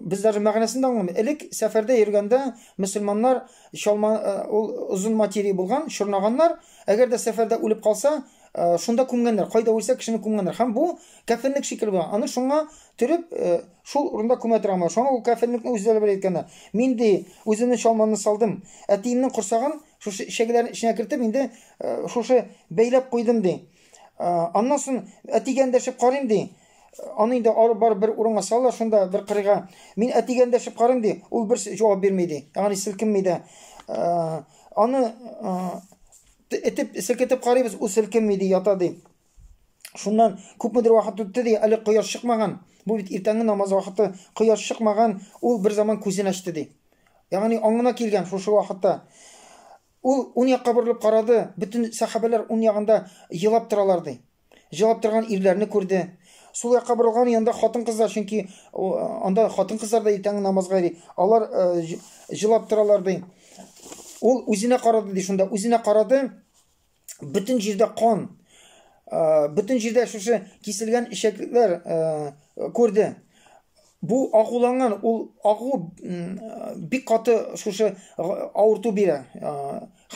без даже мәгънәсен дә аңламый. Элек сәфәрдә йөргәндә мөселманнар шалма ул узын материя булган, шурнаганнар, әгәр дә сәфәрдә үлеп калса, шунда күмгәннәр. Кайда үлсә кешене күмгәннәр. Һәм бу кәфенлек шикелле булган. Аны шуңа төреп, шул урында күмә торганнар. Шуңа ул кәфенлекне үзләре белән әйткәннәр. Мин ди үземнең шалманы салдым. Әтиемнең корсагын шушы шәгеләрнең içine кертеп, инде шушы бәйләп куйдым ди. Аннан соң әтигә эндәшеп карыйм ди. Аны инде алып барып бер урынга салалар, шунда бер кырыйга. Мин әтигә эндәшеп карыйм ди. Ул бер җавап бирмәй ди. Ягъни селкенмәй дә. Аны этеп селкетеп карыйбыз, ул селкенмәй ди, ята ди. Шуннан күпмедер вакыт үтте ди, әле кояш чыкмаган. Бу бит иртәнге намаз вакыты, кояш чыкмаган, ул бер заман күзен ачты ди. Ягъни аңына килгән шушы вакытта. Ул уң якка борылып карады, бүтән сахабалар уң ягында елап торалар ди. Елап торган ирләрне күрде. Сул якка борылган янда хатын-кызлар, чөнки анда хатын-кызлар да иртәнге намазга йөри. Алар елап торалар ди. Ул үзенә карады ди, шунда үзенә карады, бүтән җирдә кан, бүтән җирдә шушы киселгән ишәклекләр күрде. Бу агуланган, ул агу бик каты шушы авырту бирә.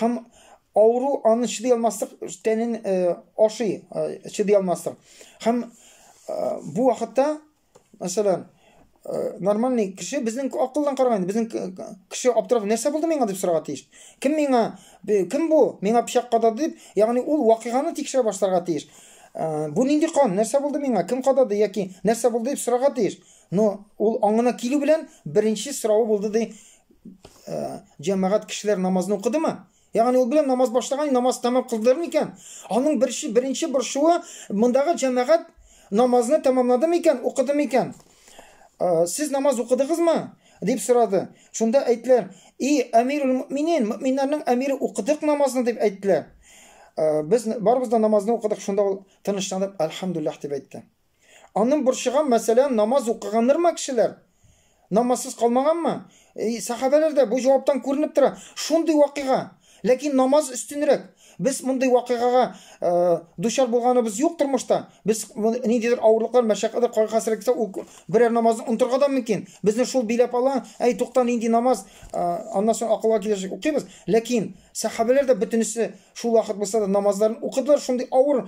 Һәм авыру аны чыдый алмаслык тәнен ашый, чыдый алмаслык. Һәм бу вакытта, мәсәлән, нормальный кеше безнең акылдан караганда, безнең кеше аптырап, нәрсә булды миңа дип сорарга тиеш. Кем бу? Миңа пычак кадады дип, ягъни ул вакыйганы тикшерә башларга тиеш. Бу нинди кан? Нәрсә булды миңа? Кем кадады яки нәрсә булды дип сорарга тиеш. Но ул аңына килү белән беренче сорауы булды ди, җәмәгать кешеләр намазны укыдымы? Ягъни ул белән намаз башлаган, намаз тәмам кылдылар икән. Аның беренче борчуы мондагы җәмәгать намазны тәмамладымы икән, укыдымы икән? Сез намаз укыдыгызмы? Дип сорады. Шунда әйттеләр: "И әмирул муъминин, муъминнарның әмире, укыдык намазны" дип әйттеләр. Без барыбыз да намазны укыдык. Шунда ул тынычланып, "Әлхәмдүлиллаһ" дип әйтте. Аның борчыган мәсәлән намаз укыганнармы кешеләр? Намазсыз калмаганмы? Сахабалар да бу җаваптан күренеп тора. Шундый вакыйга. Ләкин намаз өстенрәк. Без мондый вакыйгага дучар булганыбыз юк тормышта. Без ниндидер авырлыклар, мәшәкатьләр, кайгы-хәсрәткә ул берәр намазны унтырга да мөмкин. Безне шул биләп ала, әй тукта, нинди намаз, аннан соң акылга килешек укыйбыз. Ләкин сахабалар да бөтенесе шул вакыт булса да намазларын укыдылар, шундый авыр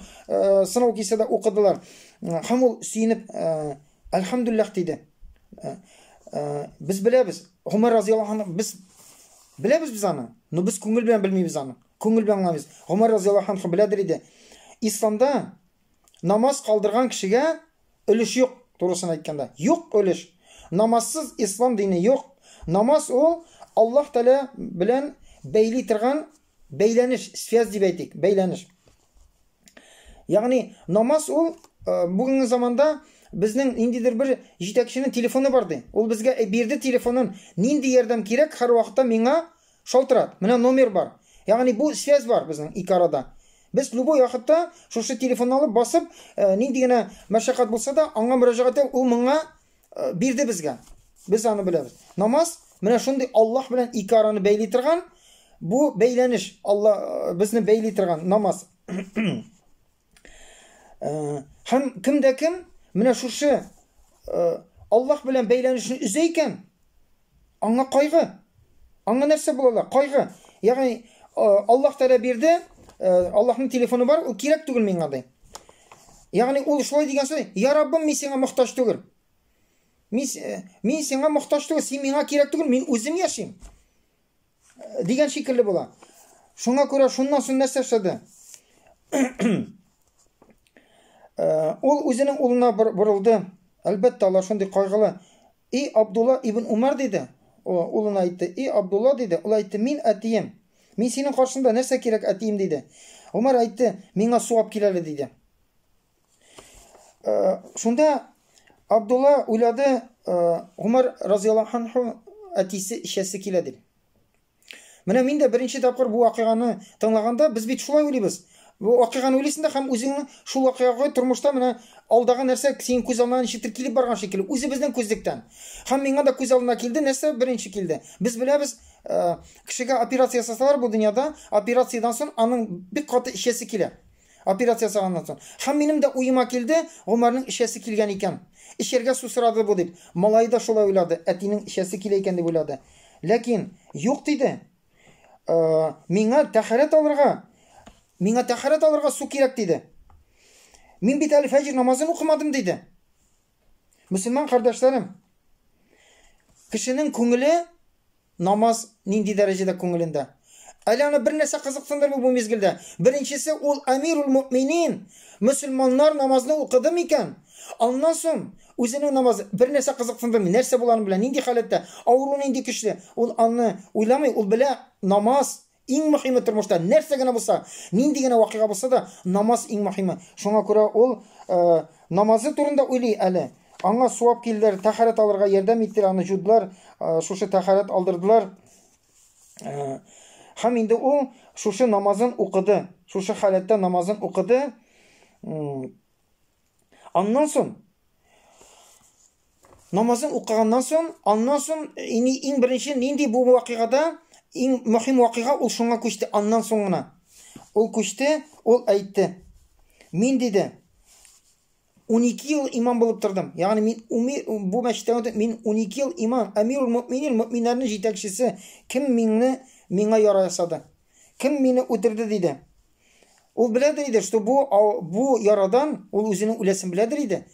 сынау килсә дә укыдылар. Һәм ул сөенеп, "Әлхәмдүлиллаһ" диде. Без беләбез, Гомар разыяллаһу анһу, без беләбез без аны, но без күңел белән белмибез аны. Күңел белән аңлабыз. Гомар разыяллаһу анһу беләдер иде. Исламда намаз калдырган кешегә өлеш юк, турысын әйткәндә. Юк өлеш. Намазсыз ислам дине юк. Намаз ул Аллаһ Тәала белән бәйли торган бәйләнеш, связь дип әйтик, бәйләнеш. Ягъни намаз ул бүгенге заманда безнең ниндидер бер җитәкченең телефоны бар ди. Ул безгә бирде телефонын, нинди ярдәм кирәк, һәр вакытта миңа шалтырат. Менә номер бар. Ягъни бу связь бар безнең ике арада. Без любой вакытта шушы телефонны алып басып, нинди генә мәшәкать булса да, аңа мөрәҗәгать ул моңа бирде безгә. Без аны беләбез. Намаз менә шундый Аллаһ белән ике араны бәйли торган, бу бәйләнеш, Алла безне бәйли торган намаз. Һәм кемдә кем менә шушы Аллаһ белән бәйләнешне үзә икән, аңа кайгы. Аңа нәрсә була? Кайгы. Ягъни Аллаһ Тәала бирде, Аллаһның телефоны бар, ул кирәк түгел миңа ди. Ягъни ул шулай дигән сөй, "Я Раббым, мин сиңа мохтаҗ түгел. Мин сиңа мохтаҗ түгел, син миңа кирәк түгел, мин үзем яшим." Дигән шикелле була. Шуңа күрә шуннан соң нәрсә эшләде? Ул үзенең улына борылды. Әлбәттә, алар шундый кайгылы. "И Абдулла ибн Умар" диде. Улына әйтте. "И Абдулла" диде. Ул әйтте: "Мин әтием. Мин синең каршында нәрсә кирәк әтием" диде. Умар әйтте: "Миңа су алып киләле" диде. Шунда Абдулла уйлады, Умар разыяллаһу анһу әтисе ишәсе килә дип. Менә мин дә беренче тапкыр бу вакыйганы тыңлаганда, без бит шулай уйлыйбыз. Бу вакыйганы уйлыйсың да һәм үзеңне шул вакыйгага тормышта менә алдагы нәрсә синең күз алдына ничектер килеп барган шикелле, үзе безнең күзлектән. Һәм миңа да күз алдына килде, нәрсә беренче килде. Без беләбез, Кешегә операция ясасалар бу дөньяда, операциядән соң аның бик каты ишәсе килә. Операция ясаганнан соң. Һәм минем дә уйыма килде, Гомәрнең ишәсе килгән икән. Ишәргә су сорады бу дип. Малай да шулай уйлады. Әтинең ишәсе килә икән дип уйлады. Ләкин юк диде. Миңа тәһарәт алырга су кирәк диде. Мин бит әле фәҗр намазын укымадым диде. Мөселман кардәшләрем, кешенең күңеле намаз нинди дәрәҗәдә күңелендә? Әле аны бер нәрсә кызыктырды бу мизгелдә. Беренчесе ул Амирул Муъминин, мөселманнар намазны укыды микән? Аннан соң үзенең намазы бер нәрсә кызыктырды. Нәрсә булганы белән, нинди халәттә, авыру нинди көчле. Ул аны уйламый, ул белә намаз иң мөһиме тормышта. Нәрсә генә булса, нинди генә вакыйга булса да, намаз иң мөһиме. Шуңа күрә ул намазы турында уйлый әле. Аңа суап килдер, тәһарәт алырга ярдәм иттеләр, аны җудлар, шушы тәһарәт алдырдылар. Һәм инде ул шушы намазын укыды. Шушы халәттә намазын укыды. Аннан соң намазын укыганнан соң, аннан соң иң беренче нинди бу вакыйгада иң мөһим вакыйга ул шуңа күчте. Аннан соң гына ул күчте, ул әйтте. Мин диде 12 ел имам булып тордым. Ягъни мин бу мәчеттә мин 12 ел имам, Амирул Муъминин, мөэминнәрнең җитәкчесе. Кем миңа яра ясады? Кем мине үтерде диде. Ул беләдер иде, что бу ярадан ул үзенең үләсен беләдер иде.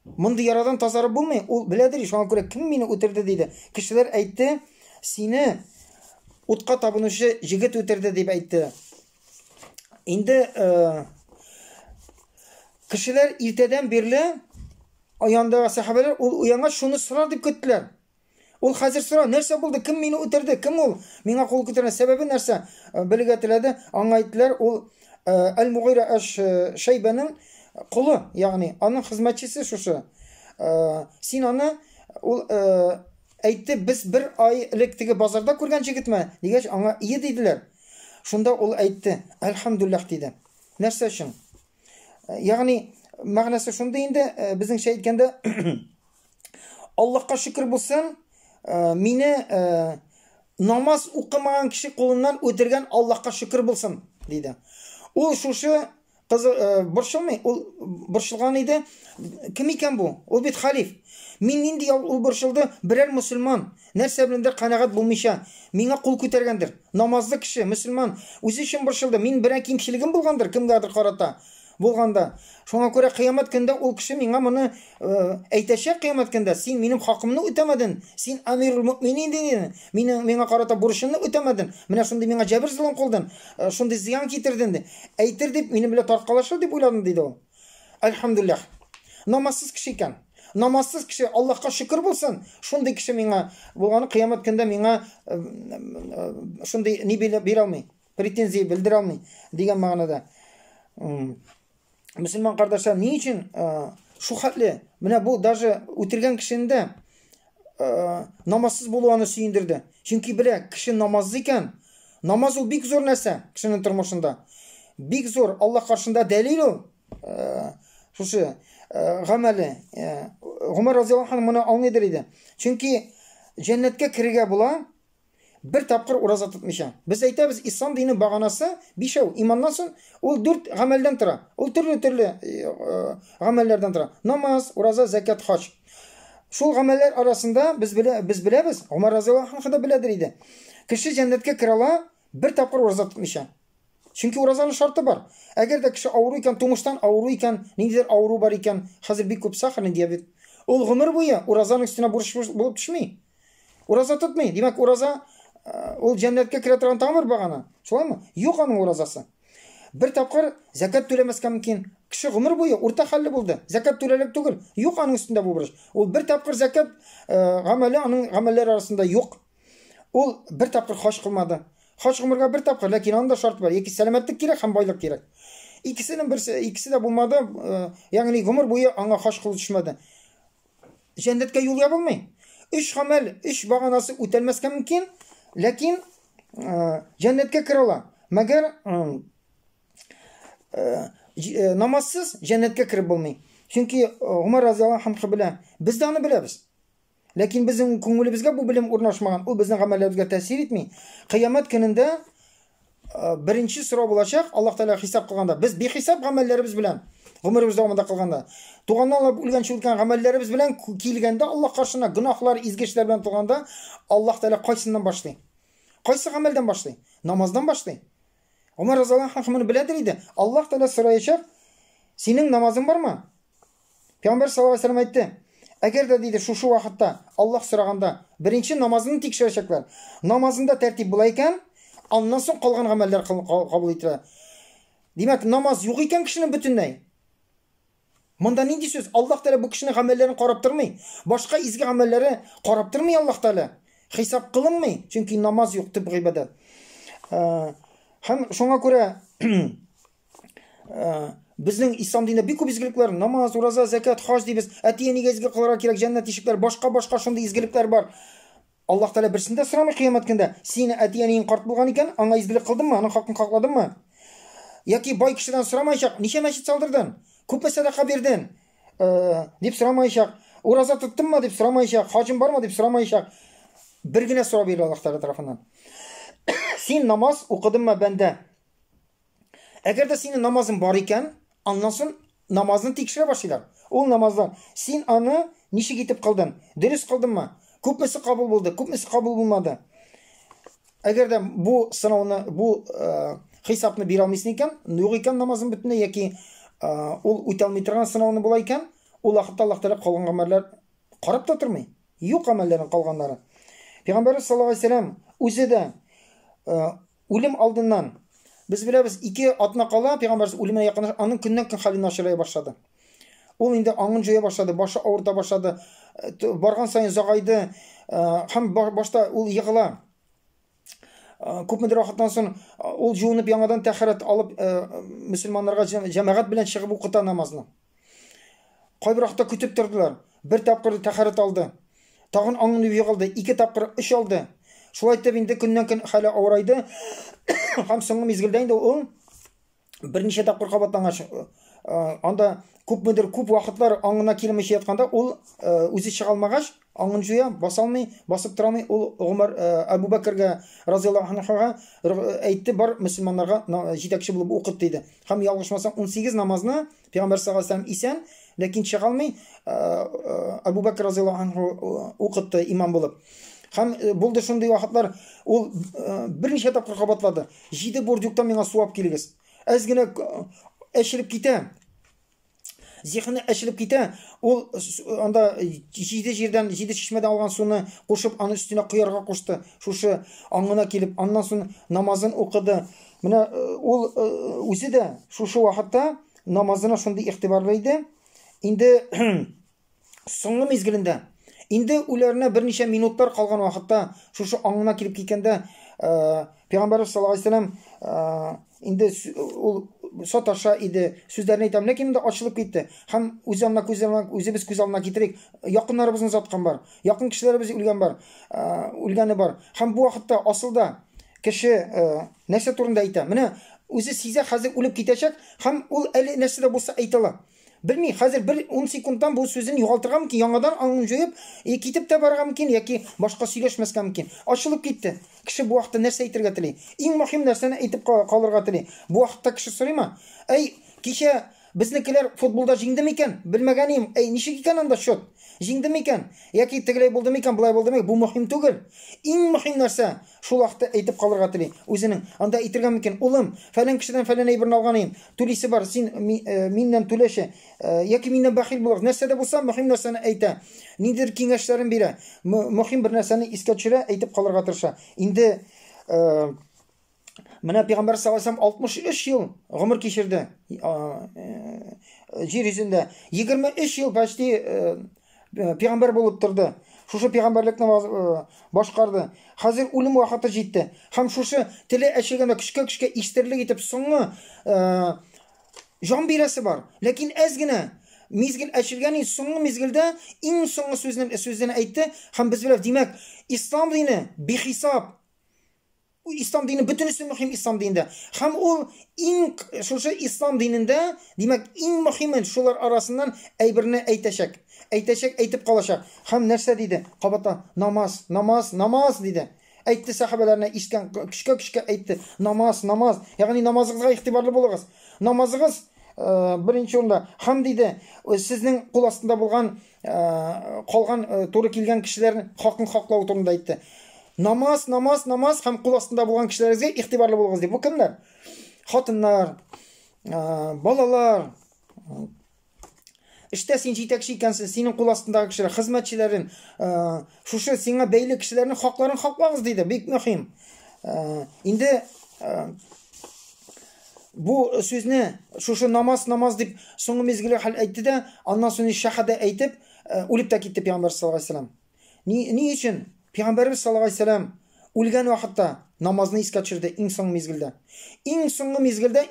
Мондый ярадан тазарып булмый, ул беләдер, шуңа күрә кем мине үтерде диде. Кешеләр әйтте, сине утка табынучы җегет үтерде дип әйтте. Инде кешеләр иртәдән бирле аяндагы сахабалар ул уянга шуны сорар дип көттеләр. Ул хәзер сора, нәрсә булды? Кем мине үтерде? Кем ул? Миңа кул күтәргән сәбәбе нәрсә? Белергә теләде. Аңа әйттеләр, ул Аль-Мугира аш-Шайбаның кулы, ягъни аның хезмәтчесе шушы. Син аны ул әйтте, без бер ай элек теге базарда күргән җегетме? Дигәч, аңа ие диделәр. Шунда ул әйтте, әлхәмдүлилләх диде. Нәрсә өчен? Ягъни мәгънәсе шунда инде, безнеңчә әйткәндә, Аллаһка шөкер булсын, мине намаз укымаган кеше кулыннан үтергән Аллаһка шөкер булсын, диде. Ул шушы борчылмый, ул борчылган иде. Кем икән бу? Ул бит халиф. Мин нинди ул борчылды? Берәр мөселман нәрсә беләндер канәгать булмыйча миңа кул күтәргәндер. Намазлы кеше, мөселман үзе өчен борчылды. Мин берәр кимчелегем булгандыр, кемгәдер карата булганда. Шуңа күрә кыямәт көндә ул кеше миңа моны әйтәчәк кыямәт көндә. Син минем хакымны үтәмәдең. Син Амирул Муъминин дидең. Миңа карата бурычыңны үтәмәдең. Менә шундый миңа җәбер зулым кылдың. Шундый зыян китердең. Әйтер дип минем белән тарткалашыр дип уйладым диде ул. Әлхәмдүлилләх. Намазсыз кеше икән. Намазсыз кеше, Аллаһка шөкер булсын. Шундый кеше миңа булганы кыямәт көндә миңа шундый ни бирә алмый. Претензия белдерә алмый дигән мәгънәдә. Мөселман кардәшләр, ни өчен шу хәтле? Менә бу даже үтергән кешендә намазсыз булуаны сөендерде. Чөнки белә, кеше намазлы икән. Намаз ул бик зур нәрсә кешенең тормышында. Бик зур, Аллаһ каршында дәлил ул. Шушы гамәле. Гомар разияллаһу анһу моны аңлыйдыр иде. Чөнки җәннәткә кирергә була bir тапкыр ураза тотмыйча. Без әйтәбез, ислам дине баганасы 5 иманнан соң ул 4 гамәлдән тора. Ул төрле гамәлләрдән тора. Намаз, ураза, закат, хаҗ. Шул гамәлләр арасында без беләбез, Умар разияллаһу анһу да беләдер иде. Кеше җәннәткә керә ала 1 тапкыр ураза тотмыйча. Чөнки уразаның шарты бар. Әгәр дә кеше авыру икән, тумыштан авыру икән, ниндидер авыру бар икән, хәзер бик күп сахарный диабет. Ул гомер буе уразаның өстенә бурыч булып төшми. Ураза тотмый. Димәк, ураза ул җәннәткә керә торган тамыр багана. Шулаймы? Юк аның уразасы. 1 тапкыр закат түләмәскә мөмкин. Кеше гомер буе урта хәлле булды. Закат түләлек түгел. Юк аның өстендә бу бурыч. Ул 1 тапкыр закат гамәле аның гамәлләр арасында юк. Ул 1 тапкыр хаҗ кылмады. Хаҗ гомергә 1 тапкыр, ләкин анда шарт бар. Яки сәламәтлек кирәк һәм байлык кирәк. Икесе дә булмады. Ягъни гомер буе аңа хаҗ кылу төшмәде. Җәннәткә юл ябылмый. 3 гамәл, 3 баганасы үтәлмәскә мөмкин. Ләкин җәннәткә керә ала. Мәгәр намазсыз җәннәткә кереп булмый. Чөнки Умар разияллаһу анһу белән, без дә аны беләбез. Ләкин безнең күңелебезгә бу белем урнашмаган, ул безнең гамәлләребезгә тәэсир итми. Кыямәт көнендә беренче сорау булачак, Аллаһ Тәала хисап кылганда. Без бихисап гамәлләребез белән гомеребез дәвамында кылганда, туганнан үлгәнчә үткән гамәлләребез белән килгәндә Аллаһ каршына гөнаһлар, изгечләр белән туганда, Аллаһ Тәала кайсыннан башлый? Кайсы гамәлдән башлый? Намаздан башлый. Умар разияллаһу анһу моны беләдер иде. Аллаһ Тәала сораячак, синең намазың бармы? Пәйгамбәр саллаллаһу алейһи ва сәллям әйтте, әгәр дә диде шушы вакытта Аллаһ сораганда, беренче намазын тикшерәчәкләр. Намазында тәртип була икән, аннан соң калган гамәлләр кабул ителә. Димәк, намаз юк икән кешенең бөтенләй. Монда нинди сүз? Аллаһ Тәала бу кешенең гамәлләрен карап тормый. Башка изге гамәлләре карап тормый Аллаһ Тәала. Хисап кылынмый, чөнки намаз юк, төп гыйбадат. Һәм шуңа күрә безнең ислам динендә бик күп изгелекләр, намаз, ураза, закат, хаҗ дибез, әтиянигә изге кылырга кирәк, җәннәт ишекләр, башка шундый изгелекләр бар. Аллаһ Тәала берсендә сорамый кыямәт көндә, сине әтиянең карт булган икән, аңа изгелек кылдыңмы, аның хакын какладыңмы? Яки бай кешедән сорамаячак, ничә мәчет салдырдың? Күпме садака бирдең? Дип сорамаячак. Ураза тоттыңмы дип сорамаячак, хаҗың бармы дип сорамаячак. Бер генә сорап бирә Аллаһ Тәала тарафыннан. Син намаз укыдыңмы бәндә? Әгәр дә синең намазың бар икән, аннан соң намазны тикшерә башлыйлар. Ул намаздан син аны ничек итеп кылдың? Дөрес кылдыңмы? Күпмесе кабул булды, күпмесе кабул булмады? Әгәр дә бу сынауны, бу хисапны бирә алмыйсың икән, юк икән намазың бөтенләй, яки ул үтә алмый торган сынауны була икән, ул вакытта Аллаһ Тәала калган гамәлләр карап та тормый. Юк гамәлләрен калганнары. Пәйгамбәр саллаллаһу алейһи ва сәллям үзе дә үлем алдыннан, без беләбез, 2 атна кала Пәйгамбәр үлеменә якынлаша, аның көннән-көн хәле начарлая башлады. Ул инде аңын җуя башлады, башы авырта башлады, барган сайын загайды, һәм башта ул егыла. Күпмедер вакыттан соң ул җуынып яңадан тәһарәт алып мөселманнарга җәмәгать белән чыгып укыта намазны. Кайбер вакытта көтеп тордылар. Бер тапкыр тәһарәт алды. Тагын аңын егылды, 2 тапкыр эш алды. Шулай итеп инде көннән-көн хәле авырайды. Һәм соңгы мизгелдә инде ул берничә тапкыр кабатлангач, анда күпмедер күп вакытлар аңына килмичә ятканда, ул үзе чыга алмагач, аңын җуя, басалмый, басып тора алмый, ул Умар Абу Бәкергә разияллаһу анһуга әйтте, бар мөселманнарга җитәкче булып укыт диде. Һәм ялгышмасам 18 намазны Пәйгамбәр саллаллаһу алейһи ва сәллям исән, ләкин чыга алмый, Абу Бәкр разияллаһу анһу укытты имам булып. Һәм булды шундый вакытлар, ул берничә тапкыр кабатлады. 7 бурдюктан миңа суап килегез. Әз генә әшелеп китә. Зихне әшелеп китә. Ул анда 7 җирдән, 7 чишмәдән алган суны кушып, аны өстенә куярга кушты. Шушы аңына килеп, аннан соң намазын укыды. Менә ул үзе дә шушы вакытта намазына шундый игътибарлы иде. Инде соңгы мизгелендә, инде үләренә берничә минутлар калган вакытта, шушы аңына килеп киткәндә, Пәйгамбәр саллаллаһу алейһи ва сәллям инде ул саташа иде, сүзләрне әйтәм, ләкин инде ачылып китте. Һәм үзебез күз алдына китерик, якыннарыбызны заткан бар, якын кешеләребез үлгәне бар. Һәм бу вакытта асылда кеше нәрсә турында әйтә? Менә үзе сизә, хәзер үлеп китәчәк, һәм ул әле нәрсә дә булса әйтә ала. Белми, хәзер 10 секундтан бу сүзен югалтырга мөмкин, яңадан аңын җыеп, китеп тә барырга мөмкин, яки башка сөйләшмәскә мөмкин. Ачылып китте. Кеше бу вакытта нәрсә әйтергә тели? Иң мөһим нәрсәне әйтеп калырга тели. Бу вакытта кеше сорыймы? Кичә безнекеләр футболда җиңдеме икән? Белмәгәнем. Ничек икән анда счет? Җиңдеме икән? Яки тегеләй булдымы икән, булай булдымы? Бу мөһим түгел. Иң мөһим нәрсә шул вакытта әйтеп калырга тели. Үзенең анда әйтергә мөмкин. Улым, фәлән кешедән фәлән әйберне алган идем. Түлисе бар, син миннән түләшә. Яки миннән бәхил булыр. Нәрсә дә булса, мөһим нәрсәне әйтә. Нидер киңәшләрен бирә. Мөһим бер нәрсәне искә төшерә, әйтеп калырга тырыша. Инде менә Пәйгамбәр саллаллаһу алейһи ва сәллям 63 ел гомер кичерде. Җир йөзендә 23 ел почти Пәйгамбәр булып торды. Шушы пәйгамбәрлекне башкарды. Хәзер үлем вакыты җитте. Һәм шушы теле әчегәндә көчкә истерлек итеп соңгы җан бирәсе бар. Ләкин әз генә мизгел әчелгән, соңгы мизгелдә иң соңгы сүзне әйтте. Һәм без беләбез, димәк, ислам дине бихисап, İslam dini bütünüsü mühim İslam dininde. Hem o şu İslam dininde demek en mühimi şular arasından birini eytip kalacak. Hem nerse dedi? Kabata namaz dedi. Aytdı sahabelerine işten küçük aytdı. Namaz. Yani namazınızga ihtibarlı bolunuz. Namazınız birinci orunda. Hem dedi sizin kul astında bulgan kalgan to'g'ri kelgan kishilarni haqqini haqlov turunda aytdi. Namaz hem kul astında bulgan kişilerге ihtibarlı bolunuz dedi. Bu kimler? Xotinlar, balalar, işte sen yetakchi ekansan, senin kul astındagi kishilar, xizmatchilaring, şuşu senga beyli kishilarning haqlarini haqlag'iz deydi. Bek muhim. Endi bu so'zni şuşu namaz deb so'nggi mezgilga hal aytdi-da, ondan so'ng shahada aytib, o'lib da ketdi Payg'ambar sollallohu alayhi vasallam. Ni uchun? Payg'ambarimiz sollallohu alayhi vasallam o'lgan vaqtda namozni esga tushirdi eng so'nggi mezgilda.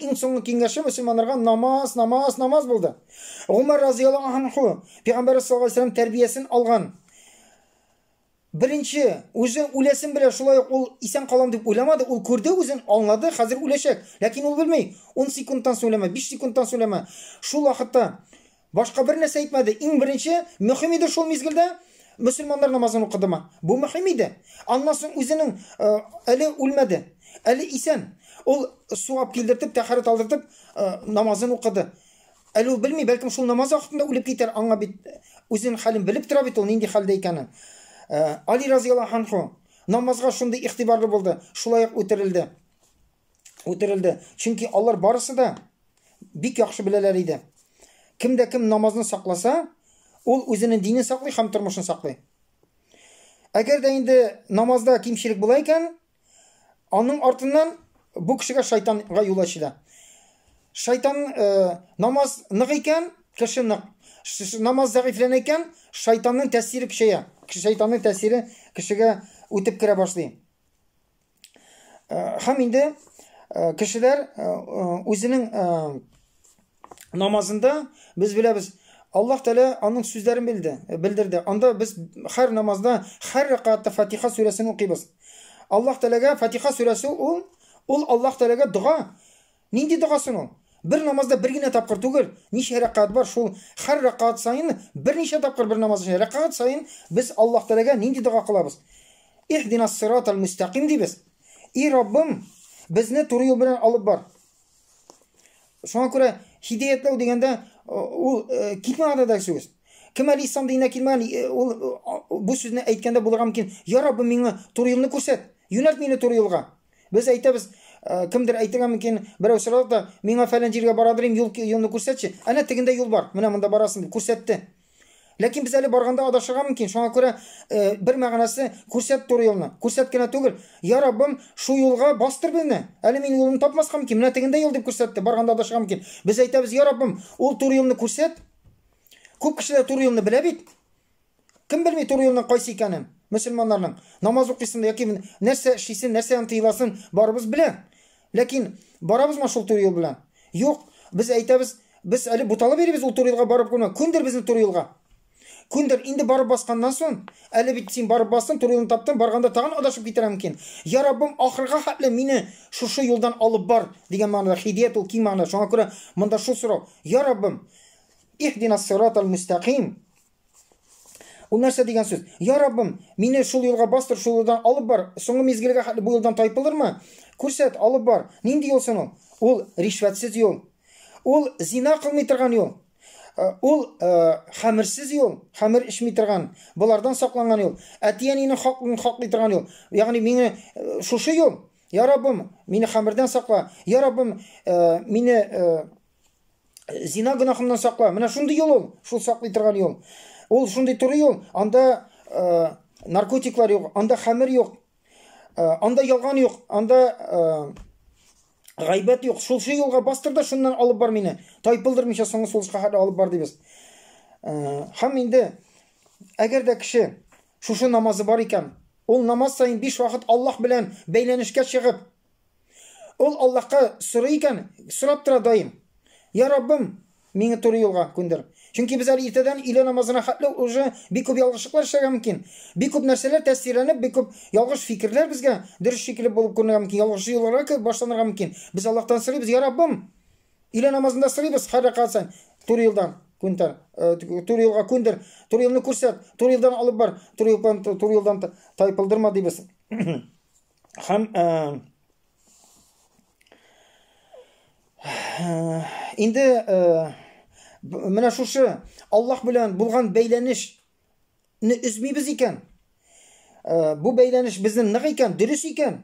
Eng so'nggi kengashi musulmonlarga namoz bo'ldi. Umar roziyallohu anhu Payg'ambar sollallohu alayhi vasallam tarbiyasini olgan. Birinchi o'zi o'lasin bilan shulay ol eson qolam deb o'ylamadi. U ko'rdi, o'zini angladi, hozir o'lashak. Lekin u bilmay. 10 sekunddan so'lama, 5 sekunddan so'lama. Shu vaqtda boshqa bir narsa aytmadi. Eng birinchi muhim edi shu mezgilda musulmonlar namozini o'qidimi? Bu muhim edi. Ondan so'ng o'zining ali o'lmadi. Ali eson. U suv olib keltirib, tahorat oldirib namozini o'qidi. Ali bilmay, balkim shu namoz vaqtida o'lib ketar. Anga o'zining halini bilib turib, u nindi holda ekanini. Ali roziyallohu anhu namozga shunday ixtiborli bo'ldi. Shulay o'tirildi. Chunki Alloh borasida bek yaxshi bilalar edi. Kimda kim namozni saqlasa, u o'zining dinini saqlay, ham turmushini saqlay. Agarda endi namozda kimchilik bo'lar ekan, onun ortidan bu kishiga shaytonga yo'l ochadi. Shayton namoz niq ekan, kishi niq. Namoz zaiflanar ekan, shaytonning ta'siri kishiga o'tib kira boshlaydi. Ham endi kishilar o'zining namozida biz bilamiz, Alloh taolo onun so'zlarini bildirdi. Onda biz har namozda, har raqatda Fatiha surasini o'qiymiz. Alloh taologa Fatiha surasi ul Alloh taologa duo. Nindi duosi u? Bir namozda birgina topqir tugul. Necha raqat bor, shu har raqat sayin bir necha topqir bir namozda raqat sayin biz Alloh taologa nindi duo qilamiz. Ihdinas siratal mustaqim deymiz. Ey Robbim, bizni to'g'ri yo'l bilan olib bor. Shunga ko'ra hidoyatlar deganda u ketmayotgan so'z. Kim islom diniga kelmagan, bu so'zni aytganda bo'lar mumkin. Ya Robbim, menga to'g'ri yo'lni ko'rsat. Yo'nalt meni to'g'ri yo'lga. Biz aytamiz, kimdir aytgan mumkin, birov so'radi, menga falan yerga boradirim, yo'lni ko'rsatchi. Ana teginda yo'l bor. Mana bunda borasin deb ko'rsatdi. Lekin biz hali borganda adashgan mumkin. Shunga ko'ra bir ma'nosi ko'rsat to'g'ri yo'lni. Ko'rsatgani tugul. Ya Robbim, shu yo'lga bostir beni. Hali men yo'limni topmasam mumkin. Mana teginda yo'l deb ko'rsatdi. Borganda adashgan mumkin. Biz aytamiz, ya Robbim, ol to'g'ri yo'lni ko'rsat. Ko'p kishilar to'g'ri yo'lni biladi. Kim bilmay to'g'ri yo'lning qaysi ekanini. Musulmonlarning namoz o'qisin yoki narsa ishlaysin, narsa tiyilasin, borimiz bilan. Lekin borabizmi shu to'g'ri yo'l bilan? Yo'q, biz aytamiz, biz hali butala beramiz u to'g'ri yo'lga borib qo'yma. Kundir bizni to'g'ri yo'lga. Kundir endi borib bosgandan so'ng, hali bitsin borib bossin, to'g'ri yo'lni topdim, borganda tag'in adashib ketar mumkin. Ya Robbim, oxirga haqli meni shu yo'ldan olib bor degan ma'noda hidayat u keng ma'no. Shunga ko'ra bunda shu so'rov. Ya Robbim, ihdinas siratal mustaqim. U narsa degan so'z. Ya Robbim, meni shu yo'lga bostir, shu yo'ldan olib bor. So'nggi mezgilga bu yo'ldan toypilirmi? Ko'rsat, olib bor. Nindi yo'lsin u? Ul rishvatsiz yo'l. Ul zina qilmay turgan yo'l. Ul xamirsiz yo'l. Xamir ichmay turgan, bulardan saqlangan yo'l. Atiyanini haqli turgan yo'l. Ya'ni meni shu yo'l. Ya Robbim, meni xamirdan saqla. Ya Robbim, meni zina gunohimdan saqla. Mana shunday yo'l, shu saqlay turgan yo'l. Ol shunday to'g'ri yo'l. Anda narkotiklar yo'q, anda xamir yo'q. Anda yolg'on yo'q, anda g'aybat yo'q. Shu yo'lga bostirda shundan olib bor meni. Toypildirmisha so'nggi so'lishga hali olib bor deymiz. Ham endi agarda kishi shu namozi bor ekan, ol namoz sayin 5 vaqt Alloh bilan baylanishga chiqib, ol Allohga so'ray ekan, so'rab turadi doim. Ya Robbim, menga to'g'ri yo'lga ko'ndir. Чөнки без әле иртәдән илә намазына хәтле уже бик күп ялгышлыклар эшләргә мөмкин. Бик күп нәрсәләр тәэсирләнеп, бик күп ялгыш фикерләр безгә дөрес шикелле булып күренергә мөмкин. Ялгыш юлларга башланырга мөмкин. Без Аллаһтан сорыйбыз, я Раббым, илә намазында сорыйбыз, һәр рәкатьтән туры юлдан күндер, туры юлга күндер, туры юлны күрсәт, туры юлдан алып бар, туры юлдан тайпылдырма дибез. Һәм инде менә шушы Аллаһ белән булган бәйләнешне өзмибез икән. Бу бәйләнеш безнең нык икән, дөрес икән.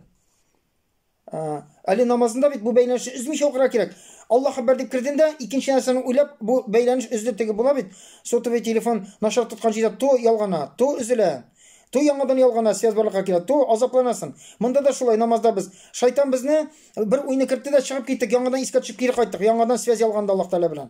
Әле намазында бит бу бәйләнешне үзмичә укырга кирәк. Аллаһ хәбәр дип кирдендә, икенче нәрсәне уйлап, бу бәйләнеш өзелеп теге була бит. Сотовый телефон нашар тоткан җирдә то ялгана, то өзелә. То яңадан ялгана, связь барлыкка килә, то азапланасың. Монда да шулай, намазда без. Шайтан безне бер уйны кертте дә чыгып киттек, яңадан искә төшеп кире кайттык. Яңадан связь ялганда Аллаһ Тәгалә белән.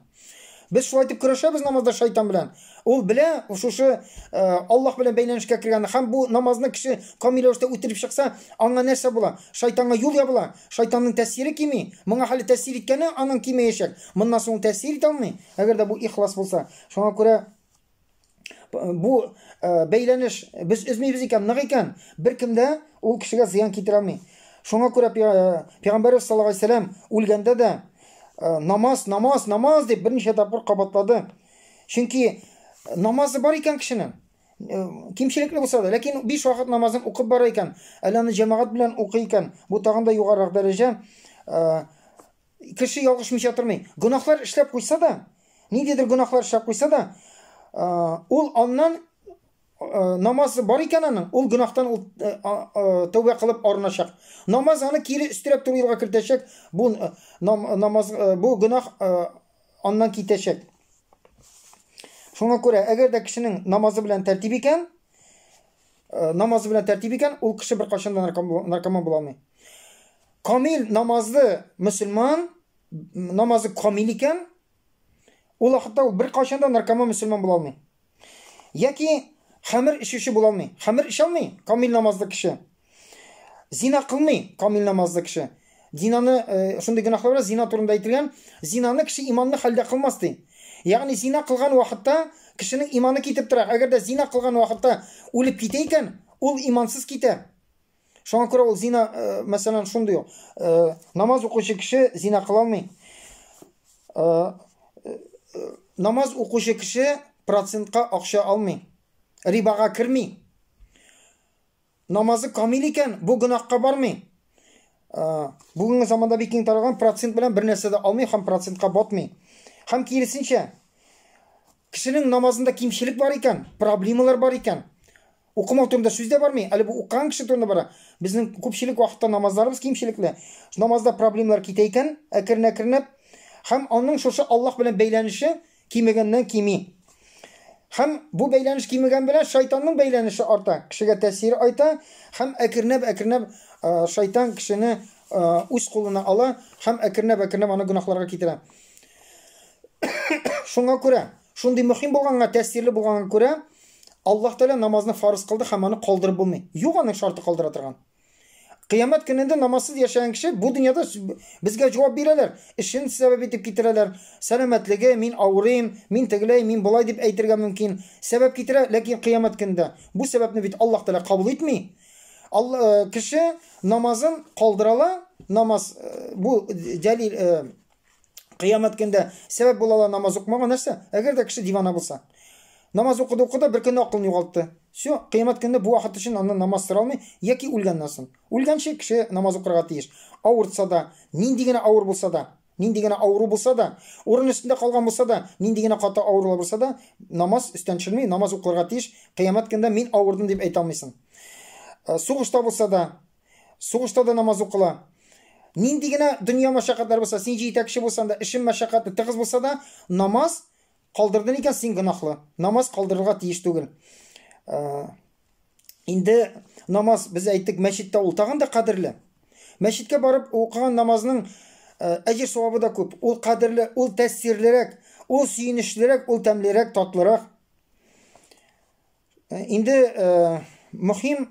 Без шулай итеп көрәшәбез намазда шайтан белән. Ул белә, шушы Аллаһ белән бәйләнешкә кергән һәм бу намазны кеше камил рәвештә үтереп чыкса, аңа нәрсә була? Шайтанга юл ябыла. Шайтанның тәэсире кими. Моңа хәле тәэсир иткәне аның кимәячәк. Моннан соң тәэсир итә алмый. Әгәр дә бу ихлас булса. Шуңа күрә бу бәйләнеш без үзмибез икән, нык икән, беркемдә ул кешегә зыян китерә алмый. Шуңа күрә Пәйгамбәрбез саллаллаһу алейһи ва сәллям үлгәндә дә намаз дип берничә тапкыр кабатлады. Чөнки намазы бар икән кешенең. Кимчелекле булса да, ләкин 5 вакыт намазын укып бара икән, әле аны җәмәгать белән укый икән. Бу тагын да югарырак дәрәҗә. Кеше ялгышмыйча тормый. Гөнаһлар эшләп куйса да, ниндидер гөнаһлар эшләп куйса да, ул аннан намазы бар икән аның, ул гөнаһтан ул тәүбә кылып арыначак. Намаз аны кире өстерәп туры юлга кертәчәк. Бу намаз, бу гөнаһ аннан китәчәк. Шуңа күрә, әгәр дә кешенең намазы белән тәртип икән, ул кеше бер кашан да наркоман була алмый. Камил намазлы мөселман, намазы камил икән, ул вакытта ул бер кашан да наркоман мөселман була алмый. Яки хәмер ишүче була алмый. Хәмер ишә алмый камил намазлы кеше. Зина кылмый камил намазлы кеше. Зинаны, шундый гөнаһлар бар, зина турында әйтелгән, зинаны кеше иманлы хәлдә кылмас ди. Ягъни зина кылган вакытта кешенең иманы китеп тора. Әгәр дә зина кылган вакытта үлеп китә икән, ул имансыз китә. Шуңа күрә ул зина, мәсәлән, шундый намаз укучы кеше зина кыла алмый. Намаз укучы кеше процентка акча алмый. Рибага кирми. Намазы камил икән, бу гөнаһка бармый. Бүгенге заманда бик киң таралган процент белән бер нәрсә дә алмый һәм процентка батмый. Һәм киресенчә, кешенең намазында кимчелек бар икән, проблемалар бар икән. Укымау турында сүз дә бармый, әле бу укыган кеше турында бара. Безнең күпчелек вакытта намазларыбыз кимчелекле. Намазда проблемалар китә икән, әкренеп, һәм аның шушы Аллаһ белән бәйләнеше кимегәннән кими. Һәм бу бәйләнеш кимегән белән шайтанның бәйләнеше арта, кешегә тәэсире айта, һәм әкренеп шайтан кешене үз кулына ала, һәм әкренеп аны гөнаһларга китерә. Шуңа күрә, шундый мөһим булганга, тәэсирле булганга күрә, Аллаһ Тәгалә намазны фарыз кылды һәм аны калдырып булмый. Юк аның шарты калдыра торган. Кыямәт көнендә намазсыз яшәгән кеше бу дөньяда безгә җавап бирәләр. Эшен сәбәп итеп китерәләр. Сәламәтлеге, мин авырыйм, мин тегеләй, мин болай дип әйтергә мөмкин. Сәбәп китерә, ләкин кыямәт көнендә бу сәбәпне бит Аллаһ Тәгалә кабул итми. Кеше намазын калдырала, намаз бу дәлил кыямәт көнендә сәбәп булала намаз укмаган нәрсә? Әгәр дә кеше дивана булса, намаз укыды, бер көнне акылын югалтты. Все, кыямәт көнендә бу вакыт өчен аннан намаз сора алмый, яки үлгәннән соң. Үлгәнче кеше намаз укырга тиеш. Авыртса да, нинди генә авыр булса да, нинди генә авыру булса да, урын өстендә калган булса да, нинди генә каты авырулар булса да, намаз өстән төшерми, намаз укырга тиеш. Кыямәт көнендә мин авырдым дип әйтә алмыйсың. Сугышта булса да, сугышта да намаз укыла. Нинди генә дөнья мәшәкатьләр булса, син җитәкче булсаң да, эшең мәшәкатьле, тыгыз булса да, намаз калдырдың икән, син гөнаһлы. Намаз калдырырга тиеш түгел. Инде намаз, без әйттек, мәчеттә ул тагын да кадерле. Мәчеткә барып укыган намазның әҗер савабы да күп. Ул кадерле, ул тәэсирлерәк, ул сөенечлерәк, ул тәмлерәк, татлырак. Инде мөһим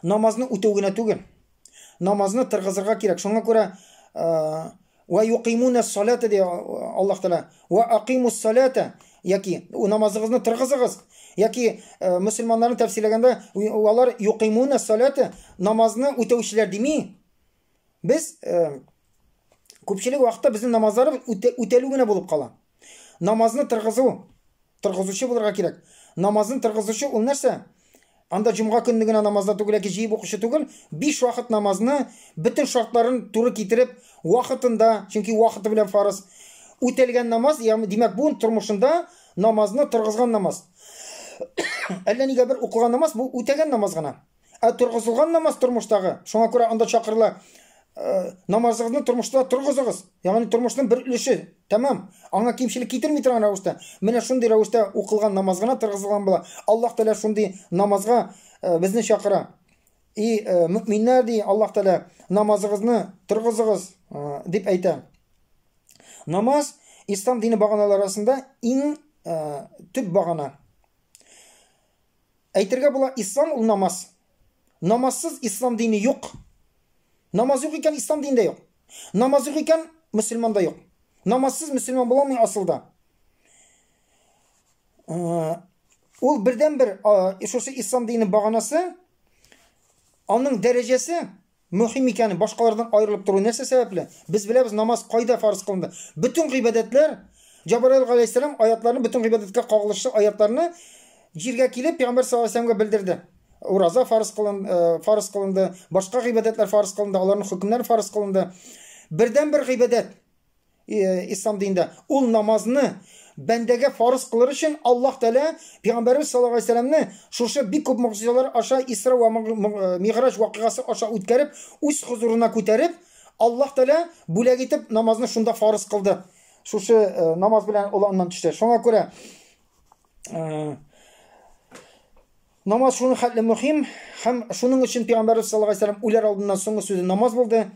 намазны үтәү генә түгел. Намазны тыргызырга кирәк. Шуңа күрә Ve yuqimuna salate diye Allah Teala. Ve aqimus salate. Yaki namazınızı tırgızıgız. Yaki Müslümanların tefsirlerinde onlar yuqimuna salate namazını ötevişler değil mi? Biz köpçülük vakitte bizim namazları ötelüğüne bulup kalan. Namazını tırgızışı bulurga gerek. Namazın tırgızışı ol nerse? Anda cuma günlüğüne namazda tugul ki jiyip okuşu tugul 5 vakit namazını bütün şartların turu getirip vakitinde çünkü vakiti bilen farz ötelgen namaz yani demek bu turmuşunda namazını tırgızgan namaz. Әллә нигә бер укыган намаз бу үтәгән намаз гына. Тургызылган намаз тормыштагы. Шуңа күрә анда чакырыла намазыгызны тормышта тургызыгыз. Ягъни тормышның бер өлеше. Тамам. Аңа кимчилек китерми торган рәвештә. Менә шундый рәвештә укылган намаз гына тургызылган була. Аллаһ Тәала шундый намазга безне чакыра. И мөминнәр ди Аллаһ Тәала намазыгызны тургызыгыз дип әйтә. Намаз İslam dini баганалары арасында иң төп багана. Әйтергә була, ислам ул намаз. Намазсыз ислам дини юк. Намаз юк икән, ислам динидә юк. Намаз юк икән, мөселманда юк. Намазсыз мөселман була алмый асылда. Ул бердән-бер шушы ислам дини баганасы, аның дәрәҗәсе мөһим икән, башкалардан аерылып тору нәрсә сәбәпле? Без беләбез, намаз кайда фарыз кылынды. Bütün гыйбадәтләр, Җабраил галәйһиссәлам аятларны, bütün гыйбадәткә кагылышлы аятларны Җиргә килеп Пәйгамбер саллаллаһу алейһи ва сәлләмгә белдерде. Ураза фарыз кылынды, башка гыйбадәтләр фарыз кылынды, аларның хөкемнәре фарыз кылынды. Бердән-бер гыйбадәт ислам динендә ул намазны бәндәгә фарыз кылыр өчен Аллаһ Тәала Пәйгамберimiz саллаллаһу алейһи ва сәлләмне шушы бик күп мөгъҗизалар аша Исра ва Миграҗ вакыйгасы аша үткәреп, үз хузурына күтәреп, Аллаһ Тәала бүләк итеп намазны шунда фарыз кылды. Шушы намаз белән ул аннан төште. Шуңа күрә намаз шуның хәтле мөһим, һәм шуның өчен Пәйгамберimiz саллаллаһу алейһи ва сәлләм үләр алдыннан соңгы сүзе намаз булды.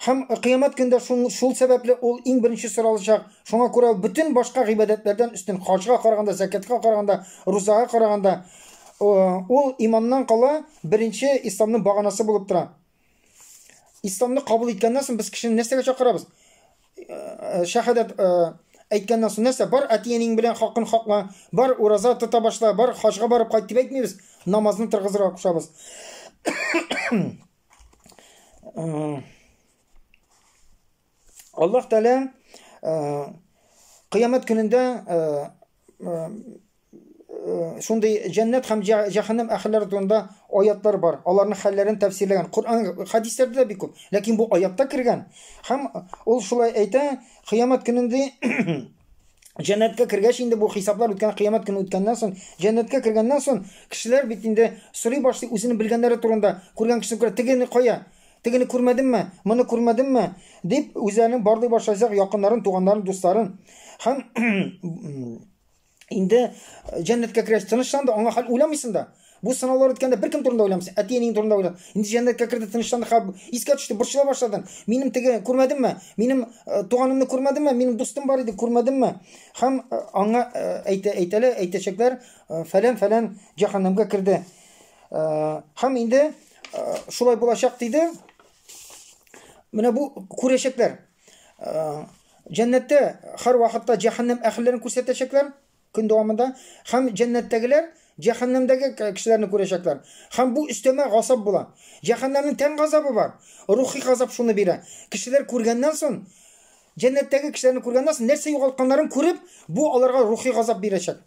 Һәм кыямәт көндә шул сәбәпле ул иң беренче соралачак. Шуңа күрә bütün башка гыйбадәтләрдән үстен, хаҗга караганда, закатка караганда, рузага караганда, ул иманнан кала беренче исламның баганасы булып тора. Исламны кабул иткәннән соң без кешене нәрсәгә чакырабыз? Шәһадәт әйткәннән соң нәрсә? Бар әтиянең белән хакын хакла, бар ураза тота башла, бар хаҗга барып кайт дип әйтмибез. Намазны тыргызырга кушабыз. Аллаһ Тәала кыямәт көнендә шундый җәннәт һәм җәһәннәм әһелләре турында аятлар бар. Аларның хәлләрен тәфсирләгән. Куръан хадисләрдә дә бик күп. Ләкин бу аятта кергән. Һәм ул шулай әйтә, кыямәт көнендә җәннәткә кергәч инде бу хисаплар үткән, кыямәт көне үткәннән соң, җәннәткә кергәннән соң кешеләр бит инде сорый башлый үзенең белгәннәре турында. Күргән кешене күрә, тегене кая? Тегене күрмәдемме? Моны күрмәдемме? Дип үзләренең барлый башлайсак якыннарын, туганнарын, дусларын. Һәм инде җәннәткә кергәч тынычланды, аңа хәл уйламыйсың да. Бу сынаулар үткәндә бер кем турында уйламыйсың, әтиянең турында уйлап. Инде җәннәткә кирде, тынычланды, хәл искә төште, борчыла башладың. Минем теге күрмәдемме? Минем туганымны күрмәдемме? Минем дустым бар иде, күрмәдемме? Һәм аңа әйтәчәкләр, фәлән җәһәннәмгә кирде. Һәм инде шулай булачак диде. Менә бу күрәчәкләр. Җәннәттә һәр вакытта җәһәннәм әһелләрен күрсәтәчәкләр көн дәвамында. Һәм җәннәттәгеләр җәһәннәмдәге кешеләрне күрәчәкләр. Һәм бу өстәмә газап була. Җәһәннәмнең тән газабы бар. Рухи газап шуны бирә. Кешеләр күргәннән соң, җәннәттәге кешеләрне күргәннән соң нәрсә югалтканнарын күреп, бу аларга рухи газап бирәчәк.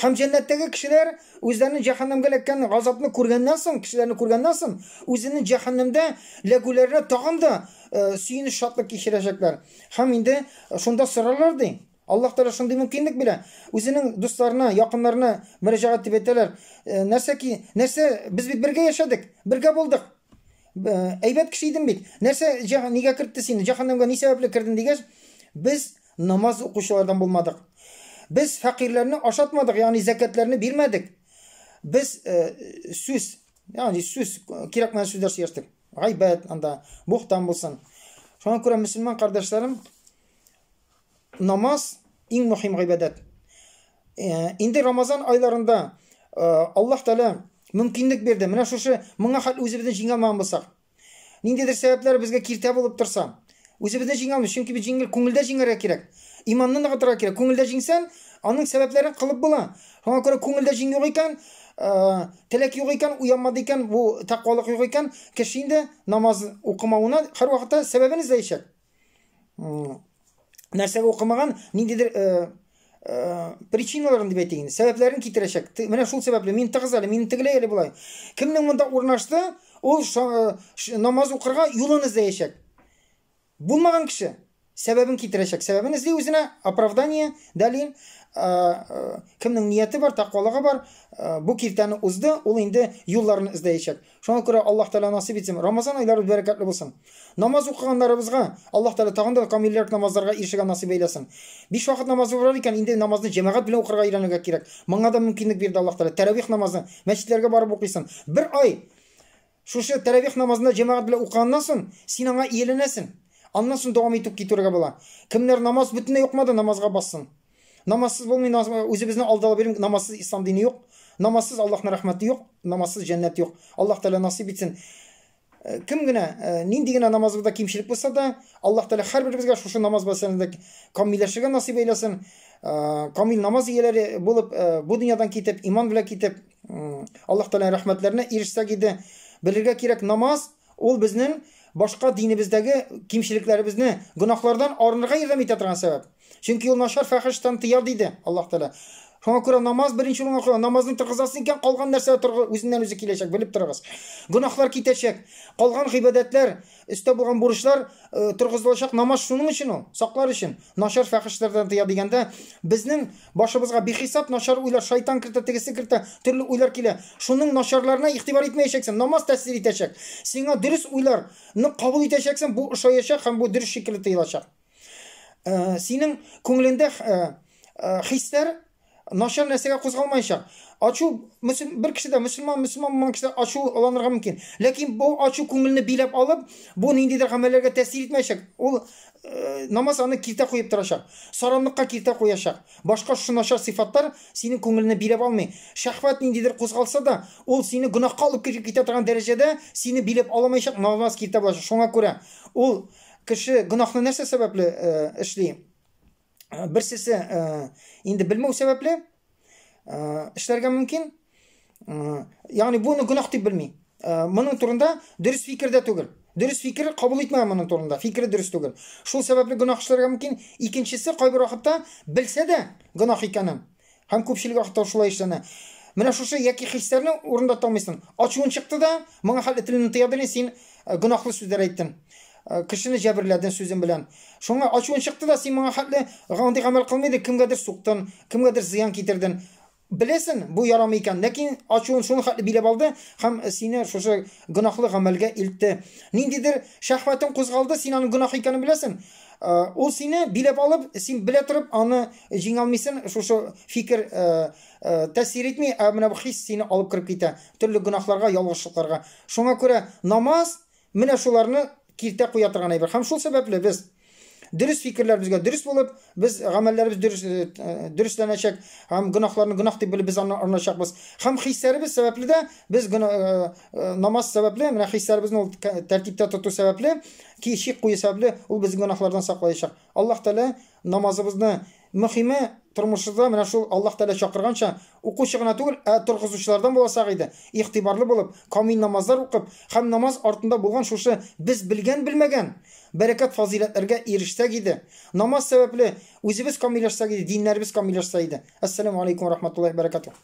Һәм җәннәттәге кешеләр үзләренең җәһәннәмгә эләккән газапны күргәннән соң, кешеләрне күргәннән соң, үзенең җәһәннәмдә ләгүләренә тагын да сөйүнеш, шатлык кичерәчәкләр. Һәм инде шунда сорарлар ди. Аллаһ Тәала шундый мөмкинлек бирә. Үзенең дусларына, якыннарына мөрәҗәгать итеп әйтәләр. Нәрсә без бит бергә яшәдек, бергә булдык. Әйбәт кеше идем бит. Нәрсә нигә кертте сине? Җәһәннәмгә ни сәбәпле кирдең дигәч, без намаз укучылардан булмадык. Без фәкыйрьләрне ашатмадык, ягъни закатларны бирмәдек. Без сүз, ягъни сүз кирәкмәгән сүзләр сөйләштек. Гайбәт, анда бухтан булсын. Шуңа күрә мөселман кардәшләрем, намаз иң мөһим гыйбадәт. Инде Рамазан айларында Аллаһ Тәала мөмкинлек бирде. Менә шушы моңа хәл үзебездән җиңә алмаган булсак, ниндидер сәбәпләр безгә киртә булып торса, Үзебезне җиңә алмыйбыз, чөнки без җиңел күңелдә җиңәргә кирәк. Иманны ныгытырга кирәк. Күңелдә җиңсәң, аның сәбәпләрен кылып була. Шуңа күрә күңелдә җиң юк икән, теләк юк икән, уянмады икән, бу тақвалык юк икән, кеше инде намаз укымавына һәрвакытта сәбәбен эзләячәк. Нәрсәгә укымаган, ниндидер причиналарын дип әйтик инде, сәбәпләрен китерәчәк. Менә шул сәбәпле мин тыгыз әле, мин тегеләй әле булай. Кемнең монда урнашты, ул намаз укырга юлын эзләячәк. Булмаган кеше сәбәбен китерәчәк. Сәбәбен эзли үзенә, оправдание, дәлил. Кемнең нияте бар, тақвалыгы бар, бу киртәне узды, ул инде юлларын эзләячәк. Шуңа күрә Аллаһ Тәала насыйп итсен, Рамазан айлары бәрәкәтле булсын. Намаз укыганнарыбызга Аллаһ Тәала тагын да камилләр намазларга ирешергә насыйп әйләсен. 5 вакыт намазы бар икән, инде намазны җәмәгать белән укырга өйрәнергә кирәк. Моңа да мөмкинлек бирде Аллаһ Тәала. Тәравих намазы мәчетләргә барып укыйсың. 1 ай шушы тәравих намазында җәмәгать белән укыганнан соң син аңа иеленәсең. Аннан соң дәвам итеп китәргә була. Кемнәр намаз бөтенләй укмады, намазга бассын. Намазсыз булмый, үзебезне алдала бирим, намазсыз ислам дине юк. Намазсыз Аллаһның рәхмәте юк, намазсыз җәннәт юк. Аллаһ Тәала насыйп итсен. Кем генә, нинди генә намазыбызда кимчелек булса да, Аллаһ Тәала һәрберебезгә шушы намаз мәсьәләсендә камилләшергә насыйп әйләсен. Камил намаз ияләре булып, бу дөньядан китеп, иман белән китеп, Аллаһ Тәала рәхмәтләренә ирешсәк иде. Белергә кирәк, намаз ул безнең башка динебездәге кимчелекләребезне, гөнаһлардан арынырга ярдәм итә торган сәбәп. Чөнки ул нашар фәхиштән тыя диде Аллаһ Тәала. Шуңа күрә намаз беренче урынга куя. Намазны тыргызасың икән, калган нәрсә үзеннән үзе киләчәк, белеп торыгыз. Гөнаһлар китәчәк, калган гыйбадәтләр, өстә булган бурычлар тыргызылачак. Намаз шуның өчен ул, саклар өчен. Нашар фәхиштәрдән тыя дигәндә, безнең башыбызга бихисап нашар уйлар, шайтан кертә, тегесе кертә, төрле уйлар килә. Шуның нашарларына игътибар итмәячәксең. Намаз тәэсир итәчәк. Сиңа дөрес уйларны кабул итәчәксең, бу ошаячак һәм бу дөрес шикелле тоелачак. Синең күңелеңдә хисләр нашар нәрсәгә кузгалмаячак. Ачу бер кешедә мөселман кешедә ачуланырга мөмкин. Ләкин бу ачу күңелне биләп алып, бу ниндидер гамәлләргә тәэсир итмәячәк. Ул намаз аны киртә куеп торачак. Саранлыкка киртә куячак. Башка шу нашар сыйфаттар синең күңелне биләп алмый. Шәһвәт ниндидер кузгалса да, ул сине гөнаһка алып китә торган дәрәҗәдә сине биләп алмаячак, намаз киртә булачак. Шуңа күрә ул кеше гөнаһны нәрсә сәбәпле эшли? Берсесе инде белмәү сәбәпле эшләргә мөмкин. Ягъни буны гөнаһ дип белми. Моның турында дөрес фикердә түгел. Дөрес фикер кабул итмәгән моның турында. Фикере дөрес түгел. Шул сәбәпле гөнаһ эшләргә мөмкин. Икенчесе кайбер вакытта белсә дә гөнаһ икәнен. Һәм күпчелек вакытта шулай эшләнә. Менә шушы яки хисләрне урында тотмыйсың. Ачуын чыкты да, моңа хәл ителен тыядыр, син гөнаһлы сүзләр әйттең. Кешене җәберләдең сүзең белән. Шуңа ачуын чыкты да, син моңа хәтле гандый гамәл кылмыйды, кемгәдер суктың, кемгәдер зыян китердең. Беләсең, бу ярамый икән, ләкин ачуын шуны хәтле биләп алды һәм сине шушы гөнаһлы гамәлгә илтте. Ниндидер шәһвәтең кузгалды, син аның гөнаһ икәнен беләсең. Ул сине биләп алып, син белә торып аны җиңә алмыйсың, шушы фикер тәэсир итми, менә бу хис сине алып киреп китә, төрле гөнаһларга, ялгышлыкларга. Шуңа күрә намаз менә шуларны киртә куя торган әйбер. Һәм шул сәбәпле без дөрес фикерләр безгә дөрес булып, без гамәлләребез дөресләнәчәк, һәм гөнаһларны гөнаһ дип белеп без аны арначакбыз. Һәм хисләребез сәбәпле дә без намаз сәбәпле, менә хисләребезне ул тәртиптә тоту сәбәпле, ки шик кую сәбәпле ул безне гөнаһлардан саклаячак. Аллаһ Тәала намазыбызны мөһиме тормышыбызда менә шул Аллаһ Тәала чакырганча укучы гына түгел, торгызучылардан буласак иде. Игътибарлы булып, камил намазлар укып, һәм намаз артында булган шушы без белгән белмәгән бәрәкәт фазиләтләргә ирешсәк иде. Намаз сәбәпле үзебез камилләшсәк иде, диннәребез камилләшсә иде. Ассаламу алейкум ва рахматуллаһи ва баракатуһ.